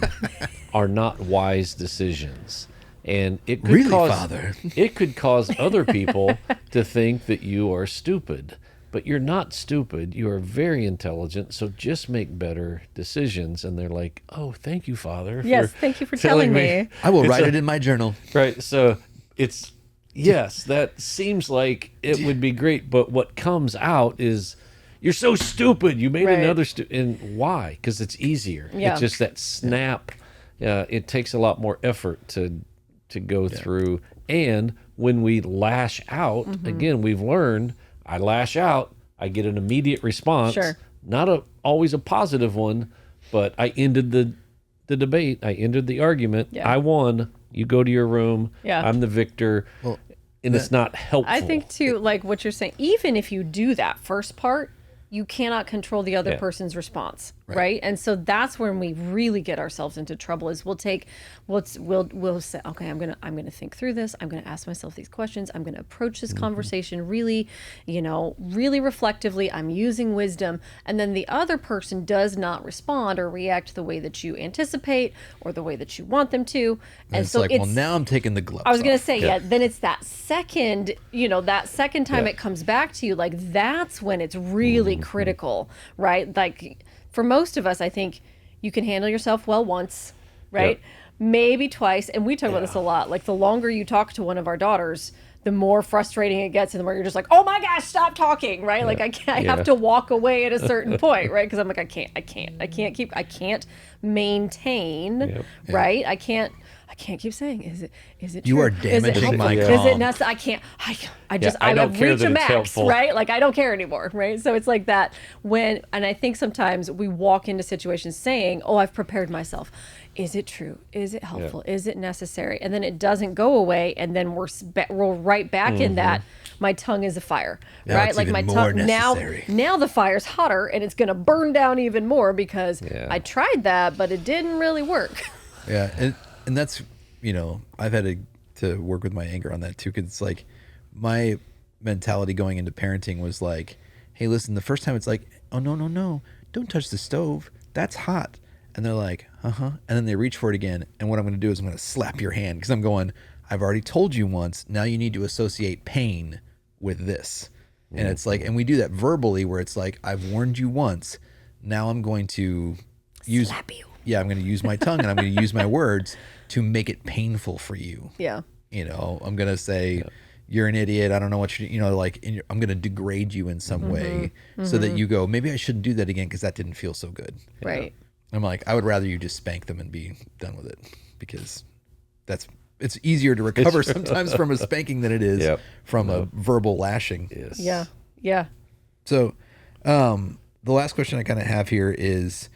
Speaker 3: are not wise decisions. And it could
Speaker 1: Really,
Speaker 3: cause,
Speaker 1: Father?
Speaker 3: it could cause other people to think that you are stupid. But you're not stupid. You are very intelligent. So just make better decisions. And they're like, oh, thank you, Father.
Speaker 4: Yes, thank you for telling me.
Speaker 1: I will write it in my journal.
Speaker 3: Right. So it's, yes, that seems like it would be great. But what comes out is, you're so stupid. You made
Speaker 4: Right.
Speaker 3: another and why? Because it's easier.
Speaker 4: Yeah.
Speaker 3: It's just that snap. It takes a lot more effort to go through. And when we lash out, again, we've learned I lash out, I get an immediate response.
Speaker 4: Sure.
Speaker 3: Not always a positive one, but I ended the debate. I ended the argument.
Speaker 4: Yeah.
Speaker 3: I won. You go to your room.
Speaker 4: Yeah.
Speaker 3: I'm the victor. And it's not helpful.
Speaker 4: I think too, like what you're saying, even if you do that first part, you cannot control the other person's response, right? And so that's when we really get ourselves into trouble. Is we'll say, okay, I'm gonna think through this. I'm gonna ask myself these questions. I'm gonna approach this conversation really, really reflectively. I'm using wisdom, and then the other person does not respond or react the way that you anticipate or the way that you want them to,
Speaker 1: And it's like, well, now I'm taking the gloves
Speaker 4: I was gonna
Speaker 1: off.
Speaker 4: say, then it's that second, that second time it comes back to you, like that's when it's really critical, right? Like for most of us, I think you can handle yourself well once, right?
Speaker 3: Yep.
Speaker 4: Maybe twice. And we talk about this a lot. Like the longer you talk to one of our daughters, the more frustrating it gets, and the more you're just like, oh my gosh, stop talking, right? Like I have to walk away at a certain point, right? Because I'm like, I can't maintain, right? I can't keep saying, is it true?
Speaker 1: You are
Speaker 4: Is it
Speaker 1: damaging my
Speaker 4: helpful? Is it
Speaker 1: calm.
Speaker 4: necessary? I just,
Speaker 3: I don't
Speaker 4: I've
Speaker 3: care
Speaker 4: reached
Speaker 3: that
Speaker 4: a
Speaker 3: it's
Speaker 4: max,
Speaker 3: helpful.
Speaker 4: right? Like I don't care anymore, right? So it's like that and I think sometimes we walk into situations saying, oh, I've prepared myself. Is it true? Is it helpful? Is it necessary? And then it doesn't go away, and then we're right back in that. My tongue is a fire,
Speaker 1: Now
Speaker 4: right?
Speaker 1: it's
Speaker 4: Like
Speaker 1: even
Speaker 4: my
Speaker 1: more
Speaker 4: tongue
Speaker 1: necessary.
Speaker 4: now the fire's hotter, and it's gonna burn down even more because I tried that, but it didn't really work.
Speaker 1: Yeah, and that's I've had to work with my anger on that too, because it's like my mentality going into parenting was like, hey, listen, the first time it's like, oh no, don't touch the stove, that's hot, and they're like, and then they reach for it again, and what I'm going to do is I'm going to slap your hand because I'm going, I've already told you once, now you need to associate pain with this. And it's like, and we do that verbally where it's like, I've warned you once, now I'm going to slap you. Yeah, I'm going to use my tongue and I'm going to use my words to make it painful for you.
Speaker 4: Yeah.
Speaker 1: I'm going to say, you're an idiot. I don't know what I'm going to degrade you in some way so that you go, maybe I shouldn't do that again because that didn't feel so good.
Speaker 4: Right.
Speaker 1: I'm like, I would rather you just spank them and be done with it, because it's easier to recover sometimes from a spanking than it is from a verbal lashing.
Speaker 3: Yes.
Speaker 4: Yeah. Yeah.
Speaker 1: So the last question I kind of have here is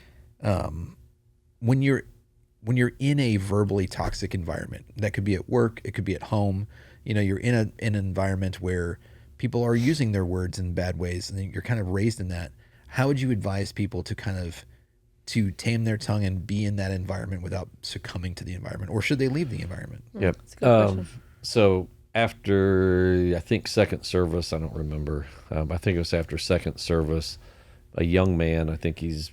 Speaker 1: when you're in a verbally toxic environment, that could be at work, it could be at home, you're in an environment where people are using their words in bad ways and you're kind of raised in that. How would you advise people to tame their tongue and be in that environment without succumbing to the environment, or should they leave the environment?
Speaker 3: Yep.
Speaker 4: That's a good question.
Speaker 3: So after, I think, second service, I don't remember. I think it was after second service, a young man, I think he's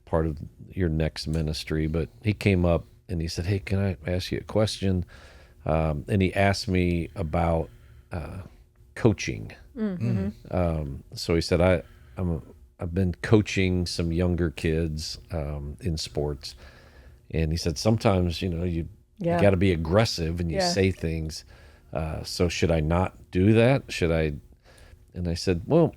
Speaker 3: part of your next ministry, but he came up and he said, hey, can I ask you a question? And he asked me about coaching. So he said, I've been coaching some younger kids in sports. And he said, sometimes, you got to be aggressive and you say things. So should I not do that? Should I? And I said, well,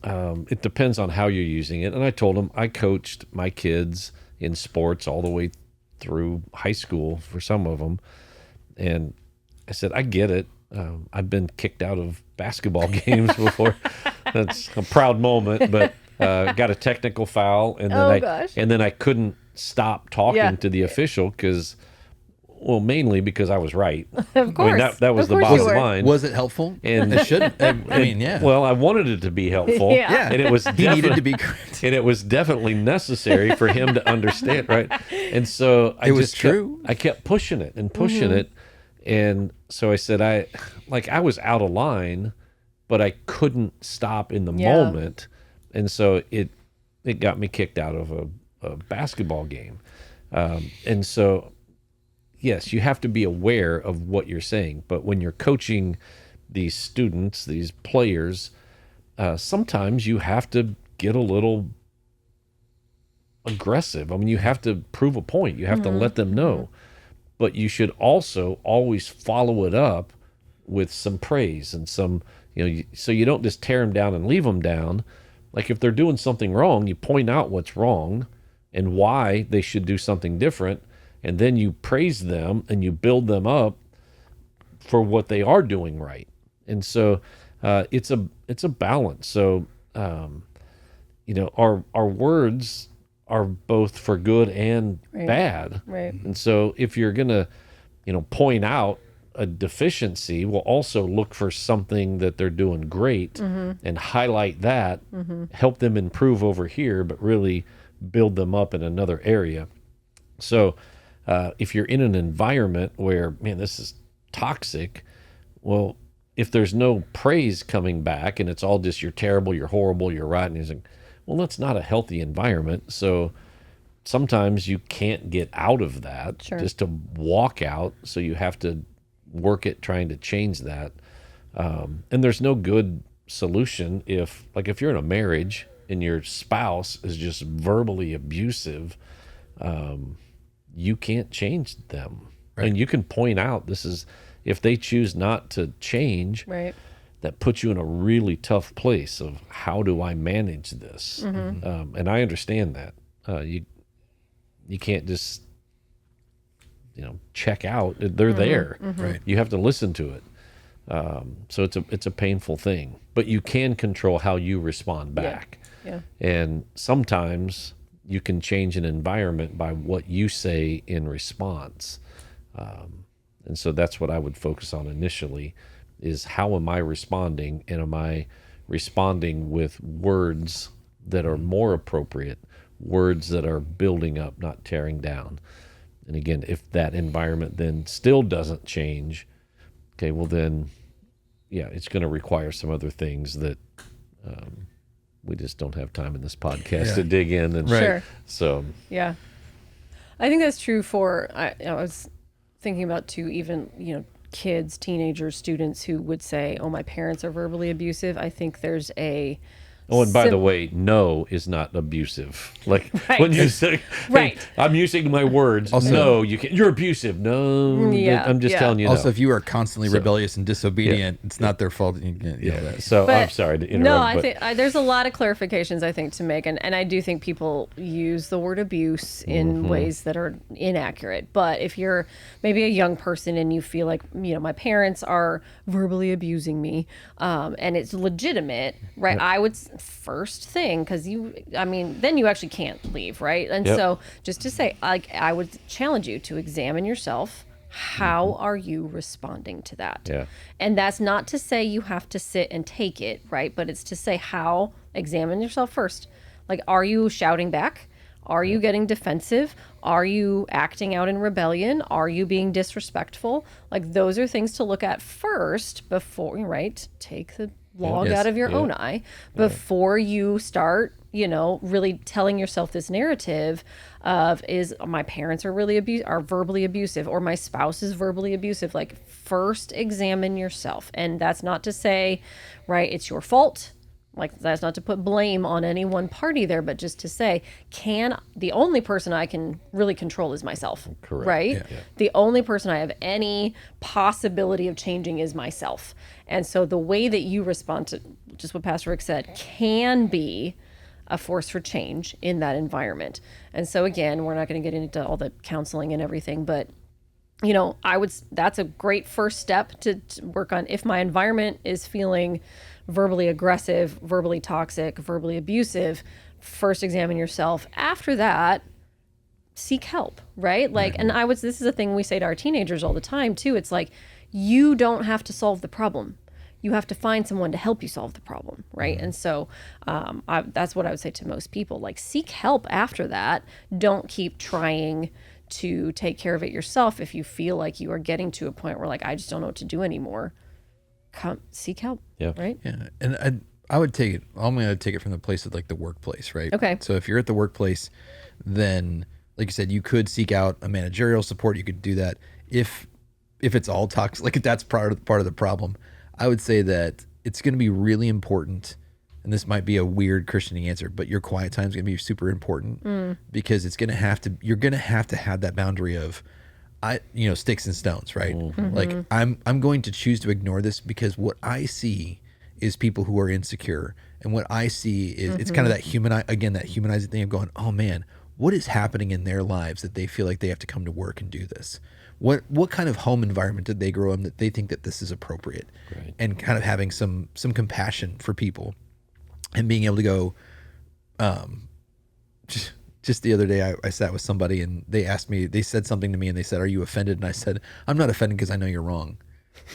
Speaker 3: it depends on how you're using it. And I told him I coached my kids in sports all the way through high school for some of them. And I said, I get it. I've been kicked out of basketball games before. That's a proud moment, but got a technical foul, and then
Speaker 4: gosh.
Speaker 3: I couldn't stop talking
Speaker 4: Yeah.
Speaker 3: to the official because, well, mainly because I was right.
Speaker 4: Of course.
Speaker 3: I mean, that was
Speaker 4: Of
Speaker 3: the
Speaker 4: course
Speaker 3: bottom
Speaker 4: you were.
Speaker 3: line.
Speaker 1: Was it helpful?
Speaker 3: And-
Speaker 1: It should. I mean, yeah.
Speaker 3: Well, I wanted it to be helpful.
Speaker 4: Yeah.
Speaker 1: yeah.
Speaker 3: And it was
Speaker 1: he needed to
Speaker 3: defi-
Speaker 1: be correct.
Speaker 3: and it was definitely necessary for him to understand, right? And so I
Speaker 1: It was
Speaker 3: just kept-
Speaker 1: true.
Speaker 3: I kept pushing it and pushing it, and so I said I was out of line, but I couldn't stop in the
Speaker 4: Yeah.
Speaker 3: moment, and so it got me kicked out of a basketball game, and so yes, you have to be aware of what you're saying, but when you're coaching these students, these players, sometimes you have to get a little aggressive. I mean, you have to prove a point. You have to let them know. But you should also always follow it up with some praise and some, so you don't just tear them down and leave them down. Like if they're doing something wrong, you point out what's wrong and why they should do something different. And then you praise them and you build them up for what they are doing right. And so it's a balance. So, our words are both for good and bad.
Speaker 4: Right.
Speaker 3: And so if you're going to, point out a deficiency, we'll also look for something that they're doing great and highlight that, help them improve over here, but really build them up in another area. So if you're in an environment where, man, this is toxic, well, if there's no praise coming back and it's all just you're terrible, you're horrible, you're rotten, you're like, well, that's not a healthy environment. So sometimes you can't get out of that just to walk out. So you have to work at trying to change that. And there's no good solution if you're in a marriage and your spouse is just verbally abusive, you can't change them. Right. And you can point out if they choose not to change,
Speaker 4: Right.
Speaker 3: that puts you in a really tough place of how do I manage this? And I understand that. You can't just, check out. They're there.
Speaker 1: Right.
Speaker 3: You have to listen to it. So it's a painful thing, but you can control how you respond back.
Speaker 4: Yeah.
Speaker 3: And sometimes you can change an environment by what you say in response. And so that's what I would focus on initially is how am I responding, and am I responding with words that are more appropriate, words that are building up, not tearing down. And again, if that environment then still doesn't change, okay, well then, yeah, it's going to require some other things that we just don't have time in this podcast to dig in. And
Speaker 1: Right.
Speaker 4: Sure.
Speaker 3: So,
Speaker 4: Yeah. I think that's true for, I was thinking about too, even, kids, teenagers, students who would say, oh, my parents are verbally abusive. I think there's a...
Speaker 3: oh, and by the way, no is not abusive. Like
Speaker 4: Right.
Speaker 3: when you say, hey,
Speaker 4: Right.
Speaker 3: I'm using my words.
Speaker 1: Also-
Speaker 3: no, you can't. You're abusive. No,
Speaker 4: Yeah,
Speaker 3: I'm just
Speaker 4: yeah.
Speaker 3: telling you.
Speaker 1: Also,
Speaker 3: no.
Speaker 1: if you are constantly rebellious and disobedient, it's not their fault. You can't yell that.
Speaker 3: So
Speaker 4: But-
Speaker 3: I'm sorry to interrupt.
Speaker 4: No, I
Speaker 3: but
Speaker 4: think there's a lot of clarifications I think to make, and I do think people use the word abuse in ways that are inaccurate. But if you're maybe a young person and you feel like my parents are verbally abusing me, and it's legitimate, right? I would first thing because then you actually can't leave, right? And
Speaker 3: Yep.
Speaker 4: so just to say, I would challenge you to examine yourself. How are you responding to that?
Speaker 3: Yeah.
Speaker 4: And that's not to say you have to sit and take it, right? But it's to say examine yourself first. Like, are you shouting back? Are you getting defensive? Are you acting out in rebellion? Are you being disrespectful? Like, those are things to look at first before, right? Take the log
Speaker 1: Yes.
Speaker 4: out of your own eye before you start, really telling yourself this narrative of my parents are verbally abusive, or my spouse is verbally abusive. Like, first examine yourself. And that's not to say, right, it's your fault. Like, that's not to put blame on any one party there, but just to say, the only person I can really control is myself.
Speaker 3: Correct.
Speaker 4: Right?
Speaker 3: Yeah.
Speaker 4: The only person I have any possibility of changing is myself. And so the way that you respond to just what Pastor Rick said can be a force for change in that environment. And so again, we're not going to get into all the counseling and everything, but that's a great first step to work on. If my environment is feeling verbally aggressive, verbally toxic, verbally abusive, first examine yourself. After that, seek help, right? Like, and this is a thing we say to our teenagers all the time too. It's like, you don't have to solve the problem. You have to find someone to help you solve the problem, right? And so that's what I would say to most people. Like, seek help after that. Don't keep trying to take care of it yourself. If you feel like you are getting to a point where, like, I just don't know what to do anymore, come seek help.
Speaker 3: Yeah.
Speaker 4: Right.
Speaker 1: Yeah, and I would take it. I'm going to take it from the place of like the workplace, right?
Speaker 4: Okay.
Speaker 1: So if you're at the workplace, then like you said, you could seek out a managerial support. You could do that if it's all toxic. Like if that's part of the problem, I would say that it's going to be really important. And this might be a weird Christian answer, but your quiet time is going to be super important because you're going to have that boundary of, sticks and stones, right? Like I'm going to choose to ignore this because what I see is people who are insecure. And what I see is it's kind of that humanizing thing of going, oh man, what is happening in their lives that they feel like they have to come to work and do this? What kind of home environment did they grow in that they think that this is appropriate?
Speaker 3: Right.
Speaker 1: And kind of having some compassion for people and being able to go, just the other day, I sat with somebody and they said something to me and they said, "Are you offended?" And I said, "I'm not offended because I know you're wrong."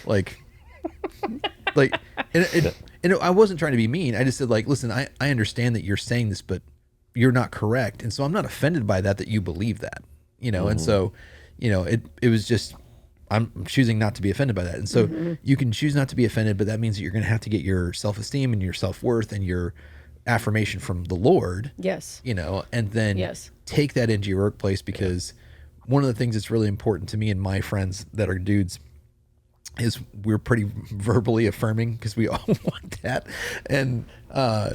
Speaker 1: Like, and I wasn't trying to be mean. I just said, like, listen, I understand that you're saying this, but you're not correct. And so I'm not offended by that you believe that, and so, it was just, I'm choosing not to be offended by that. And so you can choose not to be offended, but that means that you're going to have to get your self-esteem and your self-worth and your affirmation from the Lord.
Speaker 4: Yes.
Speaker 1: And then take that into your workplace, because one of the things that's really important to me and my friends that are dudes is we're pretty verbally affirming because we all want that. And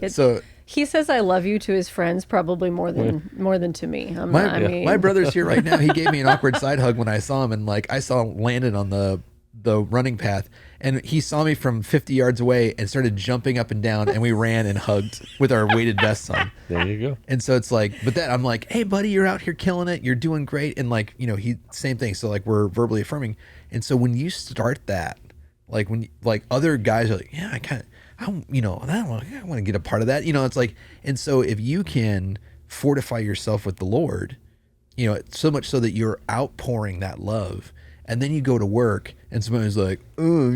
Speaker 1: so
Speaker 4: he says I love you to his friends probably more than to me.
Speaker 1: My brother's here right now. He gave me an awkward side hug when I saw him, and like I saw him landed on the running path, and he saw me from 50 yards away and started jumping up and down, and we ran and hugged with our weighted vests on.
Speaker 3: There you go.
Speaker 1: And so it's like, but then I'm like, hey buddy, you're out here killing it. You're doing great. And like, he, same thing. So like we're verbally affirming. And so when you start that, like when like other guys are like, yeah, I want to get a part of that. It's like, and so if you can fortify yourself with the Lord, so much so that you're outpouring that love, and then you go to work and somebody's like, oh,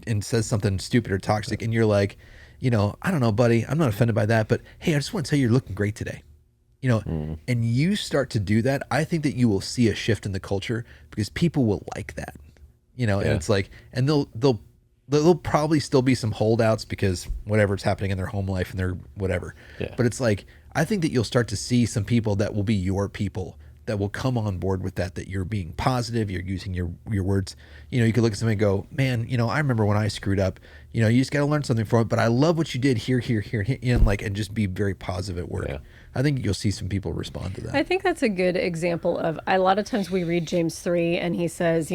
Speaker 1: and says something stupid or toxic, and you're like, I don't know, buddy, I'm not offended by that, but hey, I just want to tell you you're looking great today. And you start to do that, I think that you will see a shift in the culture because people will like that, and it's like, and there'll probably still be some holdouts because whatever's happening in their home life and their whatever. Yeah. But it's like, I think that you'll start to see some people that will be your people that will come on board with that you're being positive, you're using your words. You could look at somebody and go, man, I remember when I screwed up, you just got to learn something from it, but I love what you did here, and just be very positive at work. Yeah. I think you'll see some people respond to that.
Speaker 4: I think that's a good example of, a lot of times we read James 3 and he says,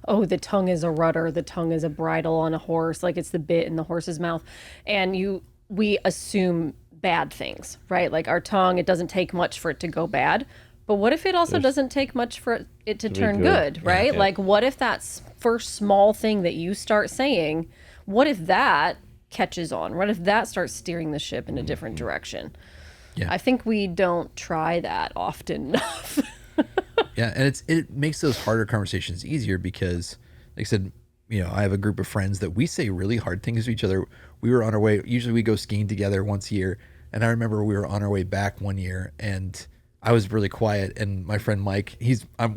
Speaker 4: oh, the tongue is a rudder, the tongue is a bridle on a horse, like it's the bit in the horse's mouth. And we assume bad things, right? Like our tongue, it doesn't take much for it to go bad. But what if it also doesn't take much for it to turn good, right? Yeah. Like what if that first small thing that you start saying, what if that catches on? What if that starts steering the ship in a different direction? Yeah. I think we don't try that often enough.
Speaker 1: Yeah, and it makes those harder conversations easier because, like I said, I have a group of friends that we say really hard things to each other. We were on our way, usually we go skiing together once a year, and I remember we were on our way back one year, and I was really quiet, and my friend Mike,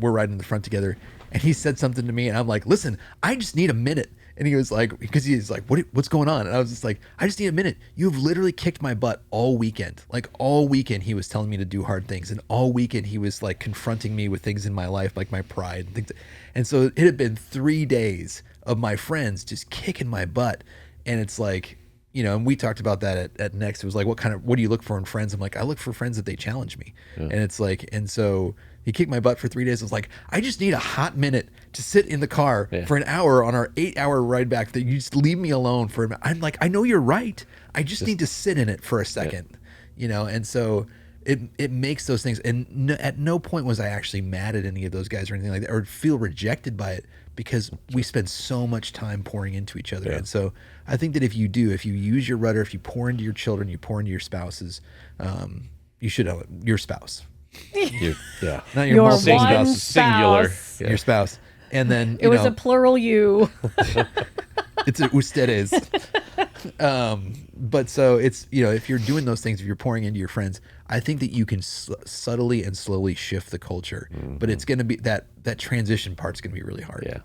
Speaker 1: we're riding in the front together, and he said something to me, and I'm like, listen, I just need a minute. And he was like, because he's like, what's going on? And I was just like, I just need a minute. You've literally kicked my butt all weekend. Like all weekend he was telling me to do hard things, and all weekend he was like confronting me with things in my life, like my pride and things. And so it had been 3 days of my friends just kicking my butt. And it's like, and we talked about that at Next. It was like, what do you look for in friends? I'm like, I look for friends that they challenge me. Yeah. And it's like, and so he kicked my butt for 3 days. I was like, I just need a hot minute to sit in the car for an hour on our 8-hour ride back, that you just leave me alone for a minute. I'm like, I know you're right. I just need to sit in it for a second, and so, it makes those things, and at no point was I actually mad at any of those guys or anything like that, or feel rejected by it, because we spend so much time pouring into each other. And so I think that if you use your rudder, if you pour into your children, you pour into your spouses, you should your spouse, not your
Speaker 4: Your
Speaker 1: multiple
Speaker 4: one
Speaker 1: spouses,
Speaker 3: singular.
Speaker 4: spouse.
Speaker 1: your spouse, and then
Speaker 4: It was a plural you.
Speaker 1: it's ustedes. But so it's, if you're doing those things, if you're pouring into your friends, I think that you can subtly and slowly shift the culture. But it's going to be that transition part's going to be really hard.
Speaker 3: Yeah.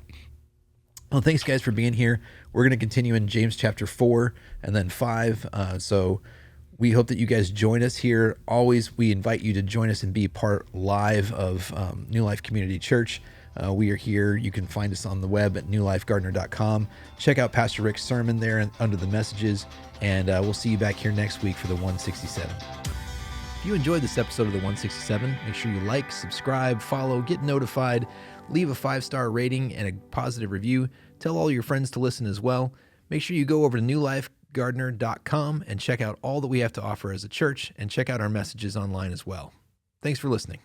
Speaker 1: Well, thanks guys for being here. We're going to continue in James chapter 4 and then 5. So we hope that you guys join us here. Always, we invite you to join us and be part live of New Life Community Church. We are here. You can find us on the web at newlifegardner.com. Check out Pastor Rick's sermon there under the messages, and we'll see you back here next week for the 167. If you enjoyed this episode of the 167, make sure you like, subscribe, follow, get notified, leave a 5-star rating and a positive review. Tell all your friends to listen as well. Make sure you go over to newlifegardner.com and check out all that we have to offer as a church, and check out our messages online as well. Thanks for listening.